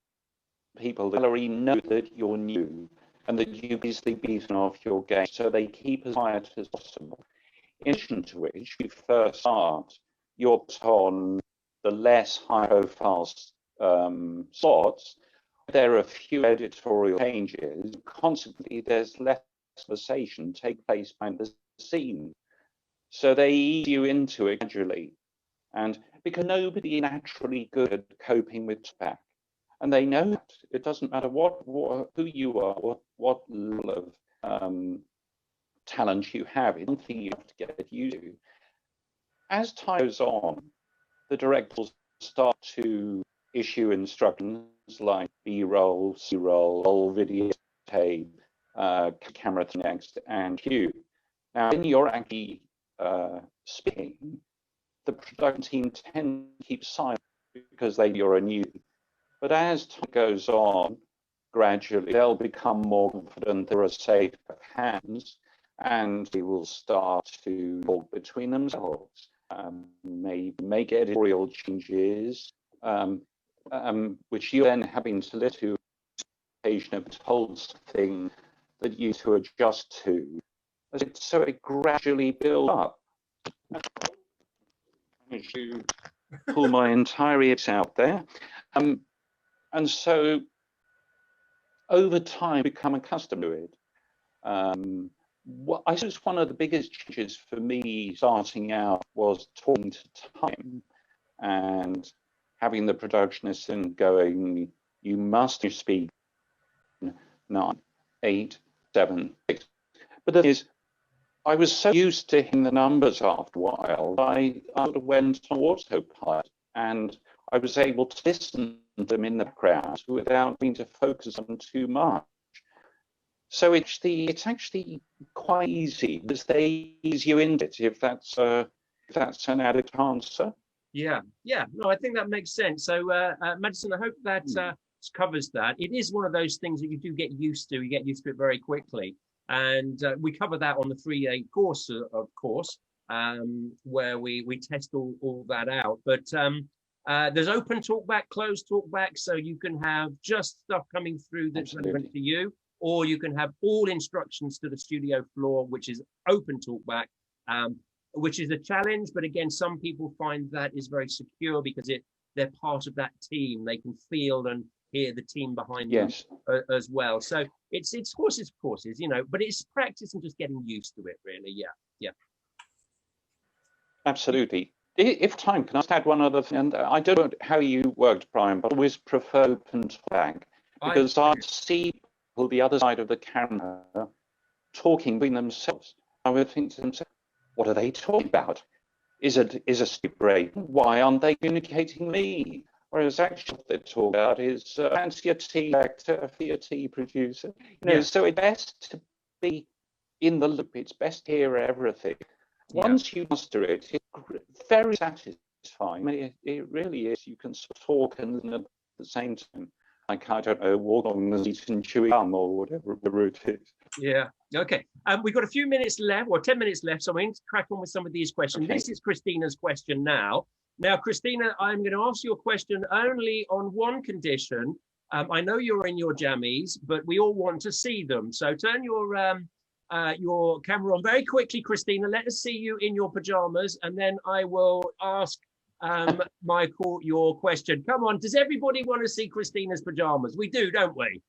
people, the gallery know that you're new and that you've easily beaten off your game, so they keep as quiet as possible. In addition to which, you first start, you're put on the less high-profile slots, there are a few editorial changes. Consequently, there's less conversation take place behind the scenes. So they ease you into it gradually. And because nobody is naturally good at coping with feedback, and they know that it doesn't matter who you are, what level of talent you have, it's something you have to get used to. As time goes on, the directors start to issue instructions like B-roll, C-roll, roll video tape, camera next, and cue. Now, when you're actually speaking, the production team tend to keep silent because you're a newbie. But as time goes on, gradually they'll become more confident, there are safe hands, and they will start to talk between themselves, maybe make editorial changes, which you then having to listen to occasion of told something that you to adjust to. So it gradually builds up. To pull my entire ears out there. And so over time, become accustomed to it. I suppose one of the biggest changes for me starting out was talking to time and having the production assistant going, you must speak 9, 8, 7, 6. But the thing is, I was so used to hitting the numbers after a while, I sort of went on autopilot, and I was able to listen to them in the background without having to focus on them too much. So it's actually quite easy because they ease you into it, if that's an adequate answer. Yeah, no, I think that makes sense. So, Madison, I hope that covers that. It is one of those things that you do get used to. You get used to it very quickly. And we cover that on the 3A course, of course, where we test all that out. But there's open talkback, closed talkback, so you can have just stuff coming through that's relevant to you, or you can have all instructions to the studio floor, which is open talkback, which is a challenge. But again, some people find that is very secure because they're part of that team. They can feel and hear the team behind them as well. So it's horses, but it's practice and just getting used to it, really. Yeah. Absolutely. If time, can I just add one other thing? And I don't know how you worked, Brian, but I always prefer open talk because I see people the other side of the camera talking between themselves. I would think to themselves, what are they talking about? Is a sleep break? Why aren't they communicating me? Whereas actually what they're talking about is fancy a tea actor, for your tea producer. So it's best to be in the loop. It's best to hear everything. Once you master it, it's very satisfying. I mean, it really is. You can talk and listen at the same time. Like, I don't know, walk on the seat and chew gum or whatever the route is. Yeah. Okay. We've got a few minutes left, or 10 minutes left, so I'm going to crack on with some of these questions. Okay. This is Christina's question now. Now, Christina, I'm going to ask you a question only on one condition. I know you're in your jammies, but we all want to see them. So turn your camera on very quickly, Christina. Let us see you in your pajamas, and then I will ask Michael your question. Come on, does everybody want to see Christina's pajamas? We do, don't we?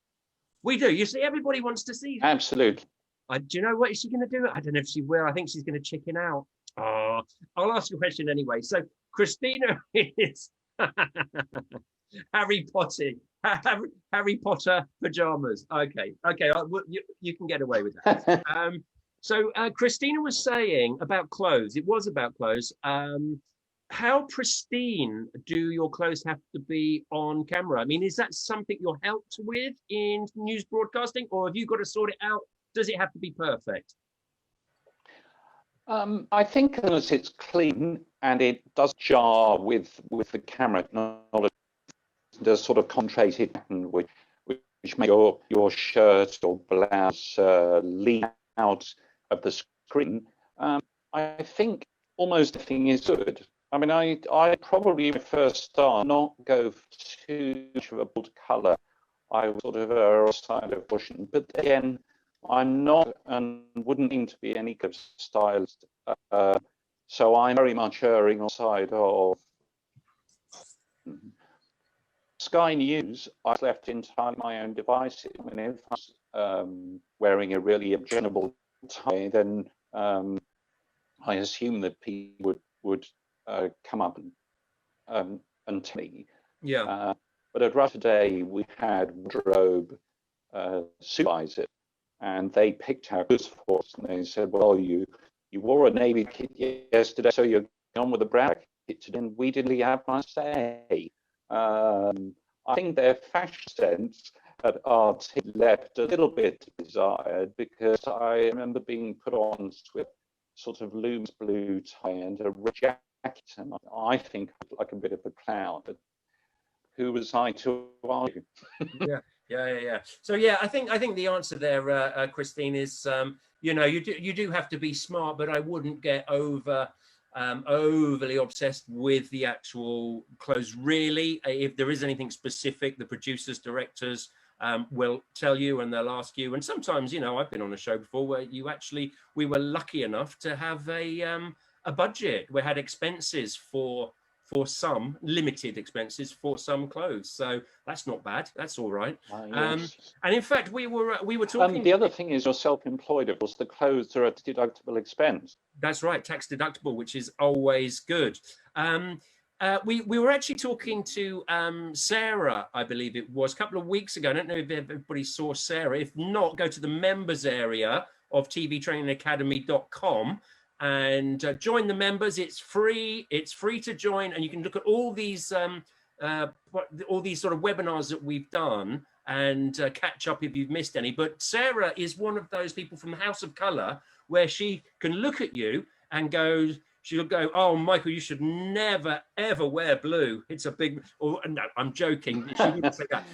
We do. You see, everybody wants to see her. Absolutely. Do you know what is she going to do? I don't know if she will. I think she's going to chicken out. Oh, I'll ask you a question anyway. So Christina is Harry Potter pajamas. Okay. You can get away with that. So Christina was saying about clothes. It was about clothes. How pristine do your clothes have to be on camera? I mean, is that something you're helped with in news broadcasting, or have you got to sort it out? Does it have to be perfect? I think unless it's clean and it does jar with the camera, not the sort of contrasted pattern which makes your shirt or blouse lean out of the screen. I think almost everything is good. I mean, I probably first start not go for too much of a bold colour. I was sort of a side of caution, but again, I'm not and wouldn't mean to be any kind of stylist. So I'm very much erring on the side of Sky News, I was left entirely my own devices. I mean, if I was wearing a really objectionable tie, then I assume that people would come up and tell me. Yeah. But at Russia Today, we had wardrobe supervisors, and they picked our clothes for us, and they said, "Well, you wore a navy kit yesterday, so you're gone with a brown kit today." And we didn't really have much say. I think their fashion sense at RT left a little bit desired, because I remember being put on with sort of luminous blue tie and a red jacket, and I think I looked like a bit of a clown. But who was I to argue? Yeah. So yeah, I think the answer there, Pristine, is you know, you do have to be smart, but I wouldn't get overly obsessed with the actual clothes. Really, if there is anything specific, the producers, directors will tell you, and they'll ask you. And sometimes, you know, I've been on a show before where we were lucky enough to have a budget. We had expenses for some, limited expenses for some clothes, so that's not bad. That's all right. Yes. And in fact, we were talking. The other thing is, you're self-employed. Of course, the clothes are a deductible expense. That's right, tax deductible, which is always good. We were actually talking to Sarah, I believe it was, a couple of weeks ago. I don't know if everybody saw Sarah. If not, go to the members area of tvtrainingacademy.com and join the members. It's free. It's free to join, and you can look at all these sort of webinars that we've done and catch up if you've missed any. But Sarah is one of those people from the House of Colour where she can look at you and go, she'll go, "Oh, Michael, you should never, ever wear blue. It's a big," or no, I'm joking. She didn't say that.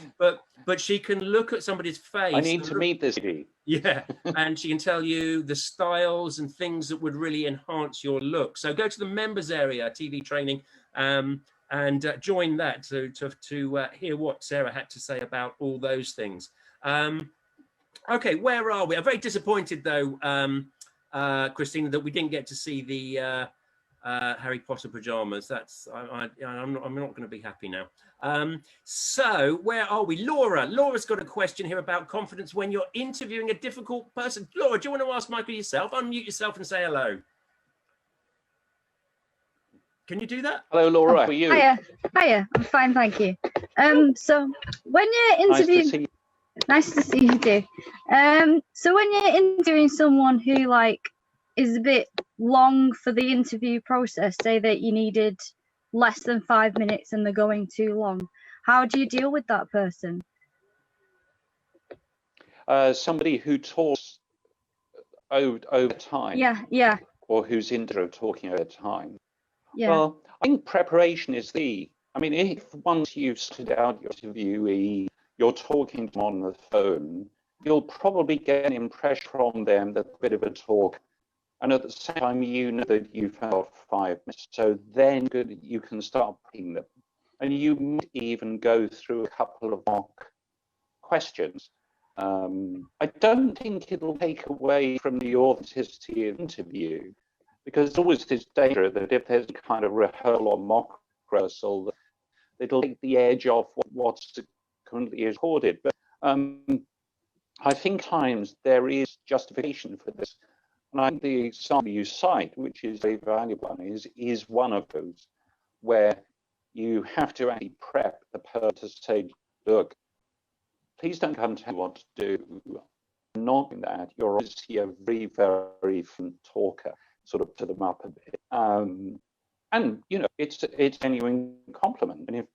But she can look at somebody's face. I need to meet this lady. Yeah, and she can tell you the styles and things that would really enhance your look. So go to the members area, TV training, and join that to hear what Sarah had to say about all those things. Okay, where are we? I'm very disappointed though, Christina, that we didn't get to see the Harry Potter pajamas. That's I'm not going to be happy now. So where are we? Laura's got a question here about confidence when you're interviewing a difficult person. Laura, do you want to ask Michael yourself? Unmute yourself and say hello. Can you do that? Hello, Laura. How are you? Hiya. I'm fine, thank you. So when you're interviewing, nice to see you too. So when you're interviewing someone who is a bit long for the interview process, say that you needed less than 5 minutes and they're going too long, how do you deal with that person? Somebody who talks over time. Yeah. Or who's talking over time. Yeah. Well, I think preparation is the. I mean, if once you've stood out your interviewee, you're talking to them on the phone, you'll probably get an impression from them that a bit of a talk. And at the same time, you know that you've had 5 minutes. So then you can start putting them. And you might even go through a couple of mock questions. I don't think it'll take away from the authenticity of the interview, because there's always this danger that if there's a kind of rehearsal or mock rehearsal, it'll take the edge off what's currently recorded. But I think times there is justification for this. And I think the example you cite, which is very valuable, is one of those where you have to actually prep the person to say, "Look, please don't come tell me what to do. Not doing that. You're obviously a very, very fun talker." Sort of to them up a bit, and you know, it's a genuine compliment. And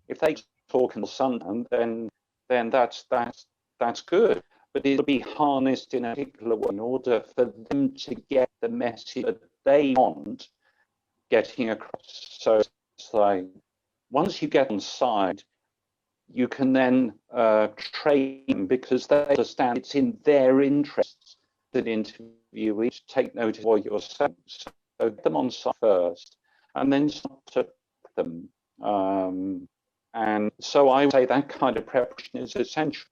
if they talk in the sun, then that's good. But it'll be harnessed in a particular way in order for them to get the message that they want getting across. So it's like once you get on side, you can then train them, because they understand it's in their interests that interviewees take notice of what you're saying. So get them on side first, and then start to them. And so I would say that kind of preparation is essential.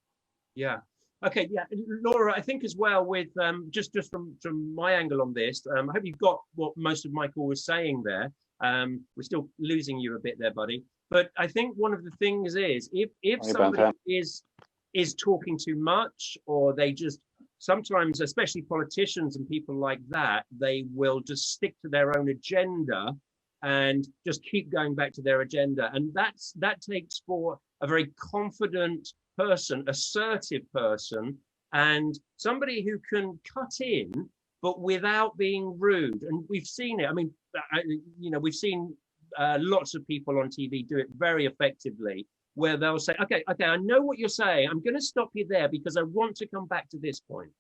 Yeah. Okay. Yeah, Laura, I think as well with just from my angle on this, I hope you've got what most of Michael was saying there. We're still losing you a bit there, buddy. But I think one of the things is if somebody is talking too much, or they just sometimes, especially politicians and people like that, they will just stick to their own agenda and just keep going back to their agenda. And that takes for a very confident person, assertive person, and somebody who can cut in, but without being rude. And we've seen it. I mean, we've seen lots of people on TV do it very effectively, where they'll say, okay, I know what you're saying. I'm going to stop you there because I want to come back to this point.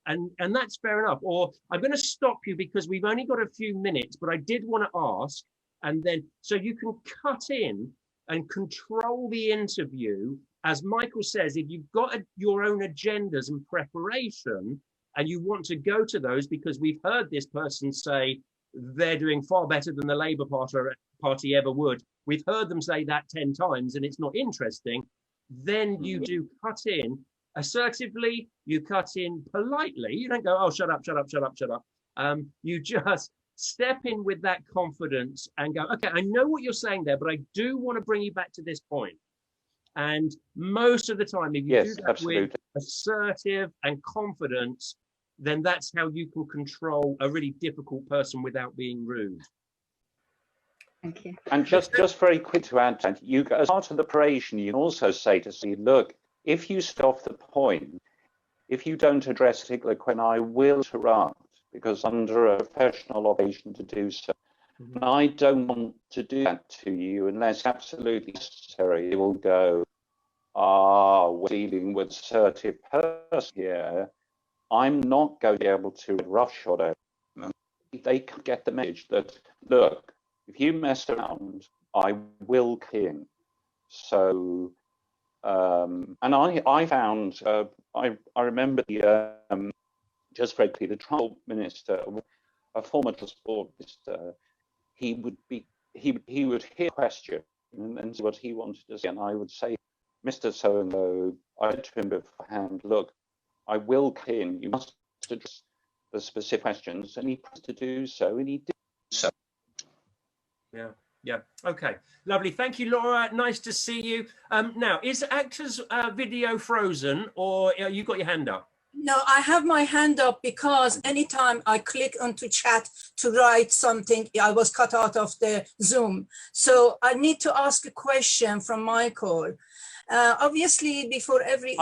And that's fair enough. Or I'm going to stop you because we've only got a few minutes, but I did want to ask. And then, so you can cut in and control the interview. As Michael says, if you've got your own agendas and preparation, and you want to go to those because we've heard this person say they're doing far better than the Labour Party ever would. We've heard them say that 10 times and it's not interesting. Then you do cut in assertively, you cut in politely. You don't go, oh, shut up, shut up, shut up, shut up. You just step in with that confidence and go, okay, I know what you're saying there, but I do want to bring you back to this point. And most of the time, if you do that with assertive and confidence, then that's how you can control a really difficult person without being rude. Thank you. And just very quick to add, you as part of the preparation, you can also say to see, look, if you stop the point, if you don't address a particular question, I will interrupt because under a professional obligation to do so. Mm-hmm. And I don't want to do that to you unless absolutely necessary. It will go, we're dealing with assertive person here. I'm not going to be able to roughshod it. They can get the message that, look, if you mess around, I will king. So, and I found, I remember just very clearly, the Transport Minister, a former Transport Minister, he would hear a question and what he wanted to say, and I would say, Mr. So-and-so, I said to him beforehand, look, I will clean, you must address the specific questions, and he promised to do so, and he did so. Yeah. Okay. Lovely. Thank you, Laura. Nice to see you. Now, is Actor's video frozen, or you got your hand up? No, I have my hand up because anytime I click onto chat to write something, I was cut out of the Zoom. So I need to ask a question from Michael. Obviously, before every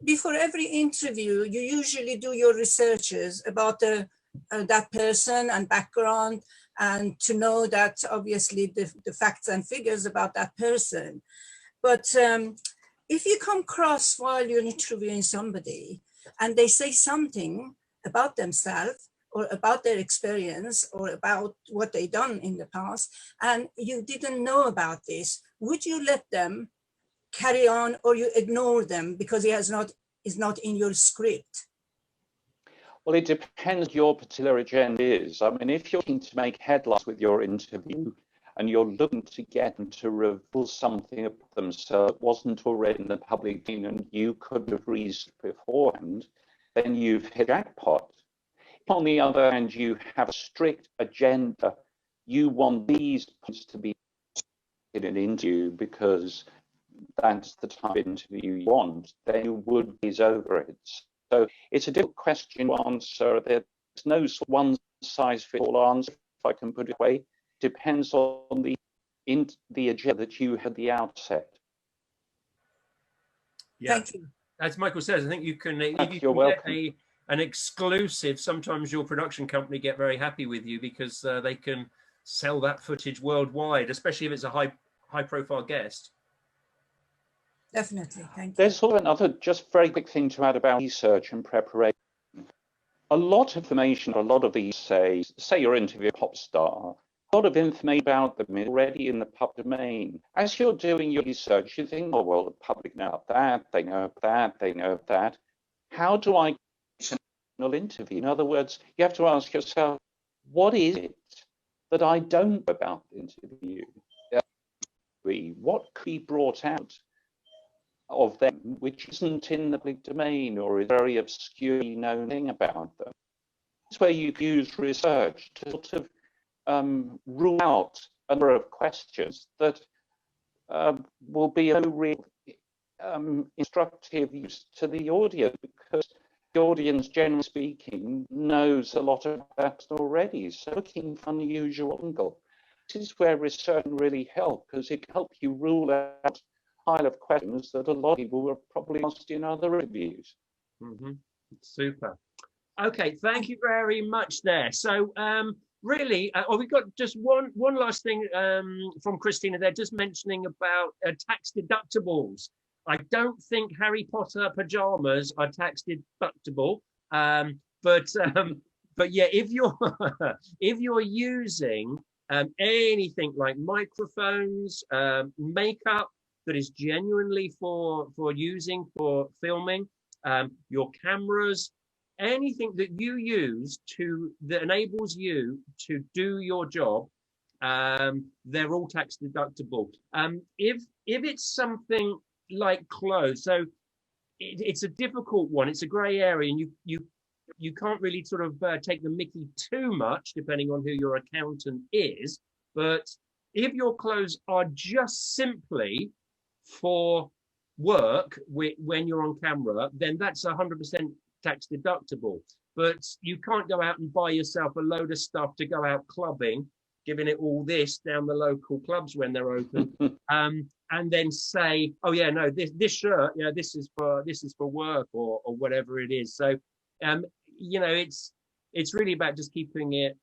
before every interview, you usually do your researches about that person and background, and to know that obviously the facts and figures about that person. But if you come across while you're interviewing somebody and they say something about themselves or about their experience or about what they've done in the past, and you didn't know about this, would you let them carry on, or you ignore them because it is not in your script? Well, it depends what your particular agenda is. I mean, if you're looking to make headlines with your interview and you're looking to get them to reveal something about themselves that wasn't already in the public domain and you could have reasoned beforehand, then you've hit jackpot. If, on the other hand, you have a strict agenda, you want these points to be in an interview because that's the type of interview you want, then you would ease over it. So it's a difficult question to answer. There's no one-size-fits-all answer, if I can put it away. It depends on the agenda that you had at the outset. Yeah. Thank you. As Michael says, I think you can, if you can get an exclusive, sometimes your production company get very happy with you because they can sell that footage worldwide, especially if it's a high-profile guest. Definitely. Thank you. There's sort of another just very quick thing to add about research and preparation. A lot of information, a lot of these say you're interviewing a pop star, a lot of information about them is already in the public domain. As you're doing your research, you think, oh, well, the public know that, they know that, they know that. How do I get an interview? In other words, you have to ask yourself, what is it that I don't know about the interview? What could be brought out of them which isn't in the public domain or is very obscurely known thing about them? That's where you use research to sort of rule out a number of questions that will be of real instructive use to the audience, because the audience, generally speaking, knows a lot about that already. So looking for an unusual angle. This is where research can really help, because it can help you rule out a pile of questions that a lot of people were probably asked in other reviews. Super. Okay, thank you very much there. So really, we've got just one last thing from Christina there, just mentioning about tax deductibles. I don't think Harry Potter pajamas are tax deductible, but yeah, if you're if you're using anything like microphones, makeup that is genuinely for using for filming, your cameras, anything that you use that enables you to do your job, they're all tax deductible. If it's something like clothes, so it's a difficult one, it's a gray area, and you can't really sort of take the mickey too much depending on who your accountant is. But if your clothes are just simply for work when you're on camera, then that's 100% tax deductible. But you can't go out and buy yourself a load of stuff to go out clubbing, giving it all this down the local clubs when they're open, and then say, oh yeah, no, this shirt, yeah, this is for work or whatever it is. So you know, it's really about just keeping it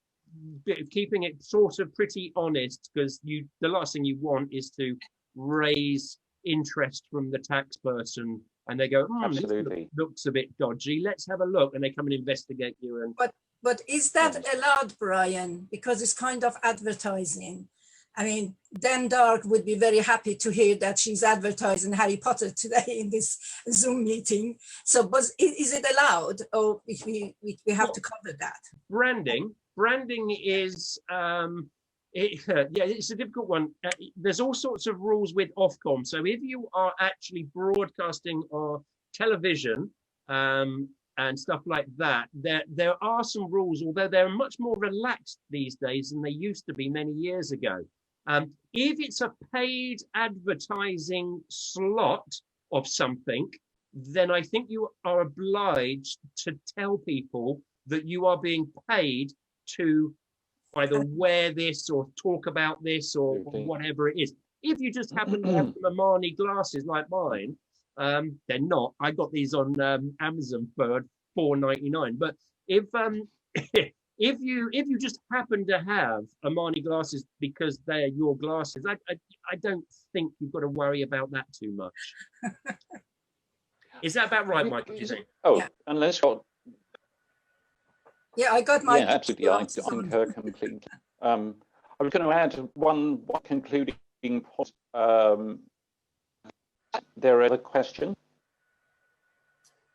sort of pretty honest, because the last thing you want is to raise interest from the tax person and they go, absolutely, this looks a bit dodgy, let's have a look, and they come and investigate you. And but is that allowed, Brian? Because it's kind of advertising. I mean, Dan Dark would be very happy to hear that she's advertising Harry Potter today in this Zoom meeting. So, but is it allowed, or if we have to cover that? Branding is, it's a difficult one. There's all sorts of rules with Ofcom. So if you are actually broadcasting or television and stuff like that, there are some rules, although they're much more relaxed these days than they used to be many years ago. If it's a paid advertising slot of something, then I think you are obliged to tell people that you are being paid to either wear this or talk about this or whatever it is. If you just happen to have some Armani glasses like mine, they're not. I got these on Amazon for $4.99. But if if you just happen to have Armani glasses because they're your glasses, I don't think you've got to worry about that too much. Is that about right, Mike? Do you think? Oh, yeah. Unless you're... Yeah, I got my... Yeah, absolutely. I concur completely. I was going to add one concluding point. There are other questions?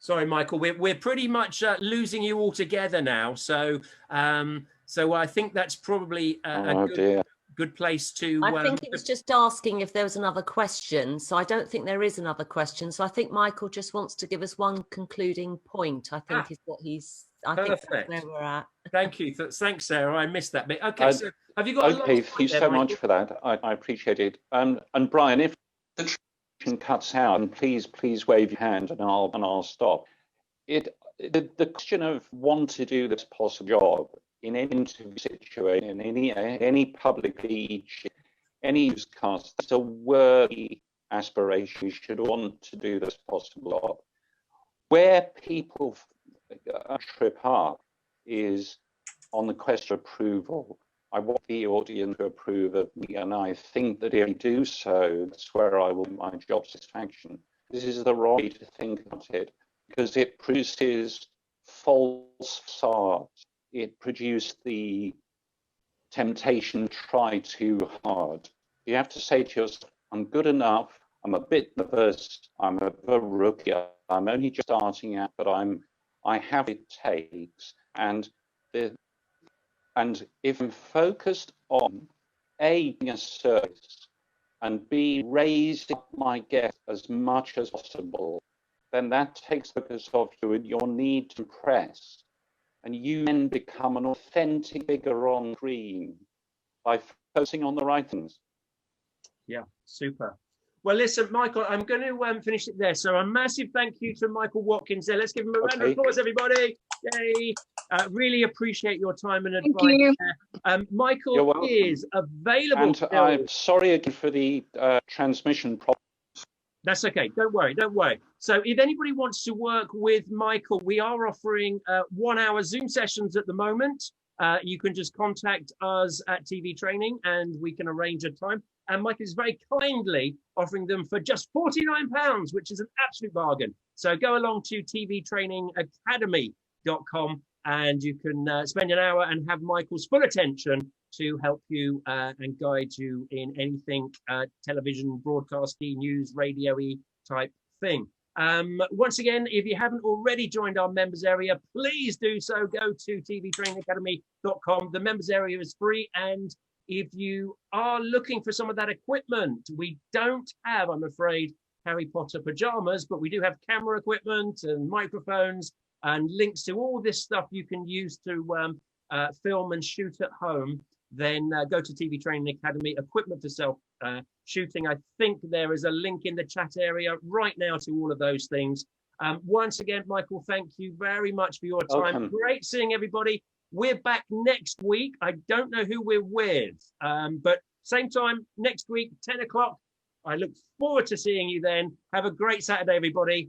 Sorry, Michael, we're pretty much losing you altogether now. So I think that's probably a good place to... I think it was just asking if there was another question. So I don't think there is another question. So I think Michael just wants to give us one concluding point, I think is what he's... I think that's where we're at. Thank you. Thanks, Sarah. I missed that bit. Okay, so have you got a okay, thank you so much for that. I appreciate it. And Brian, if the translation cuts out, and please wave your hand and I'll stop. The question of want to do this possible job in any interview situation, in any public speech, any newscast, it's a worthy aspiration. You should want to do this possible job. Where people trip up is on the question of approval. I want the audience to approve of me, and I think that if I do so, that's where I will get my job satisfaction. This is the wrong way to think about it, because it produces false facades. It produces the temptation to try too hard. You have to say to yourself, I'm good enough, I'm a bit nervous, I'm a rookie, I'm only just starting out, but I have what it takes. And if I'm focused on A, being a service, and B, raising my guest as much as possible, then that takes focus off you and your need to impress. And you then become an authentic figure on screen. by focusing on the right things. Yeah, super. Well, listen, Michael, I'm going to finish it there. So a massive thank you to Michael Watkins there. Let's give him a round of applause, everybody. Yay. Really appreciate your time and advice. Thank you. Michael is available. And I'm sorry again for the transmission problem. That's okay. Don't worry. Don't worry. So if anybody wants to work with Michael, we are offering 1 hour Zoom sessions at the moment. You can just contact us at TV Training and we can arrange a time. And Mike is very kindly offering them for just £49, which is an absolute bargain. So go along to tvtrainingacademy.com and you can spend an hour and have Michael's full attention to help you and guide you in anything television, broadcasting, news, radio-y type thing. Once again, if you haven't already joined our members area, please do so. Go to tvtrainingacademy.com. The members area is free, and if you are looking for some of that equipment, we don't have, I'm afraid, Harry Potter pajamas, but we do have camera equipment and microphones and links to all this stuff you can use to film and shoot at home. Then go to TV Training Academy, equipment for self shooting. I think there is a link in the chat area right now to all of those things. Once again, Michael, thank you very much for your time. Welcome. Great seeing everybody. We're back next week. I don't know who we're with, but same time next week, 10 o'clock. I look forward to seeing you then. Have a great Saturday, everybody.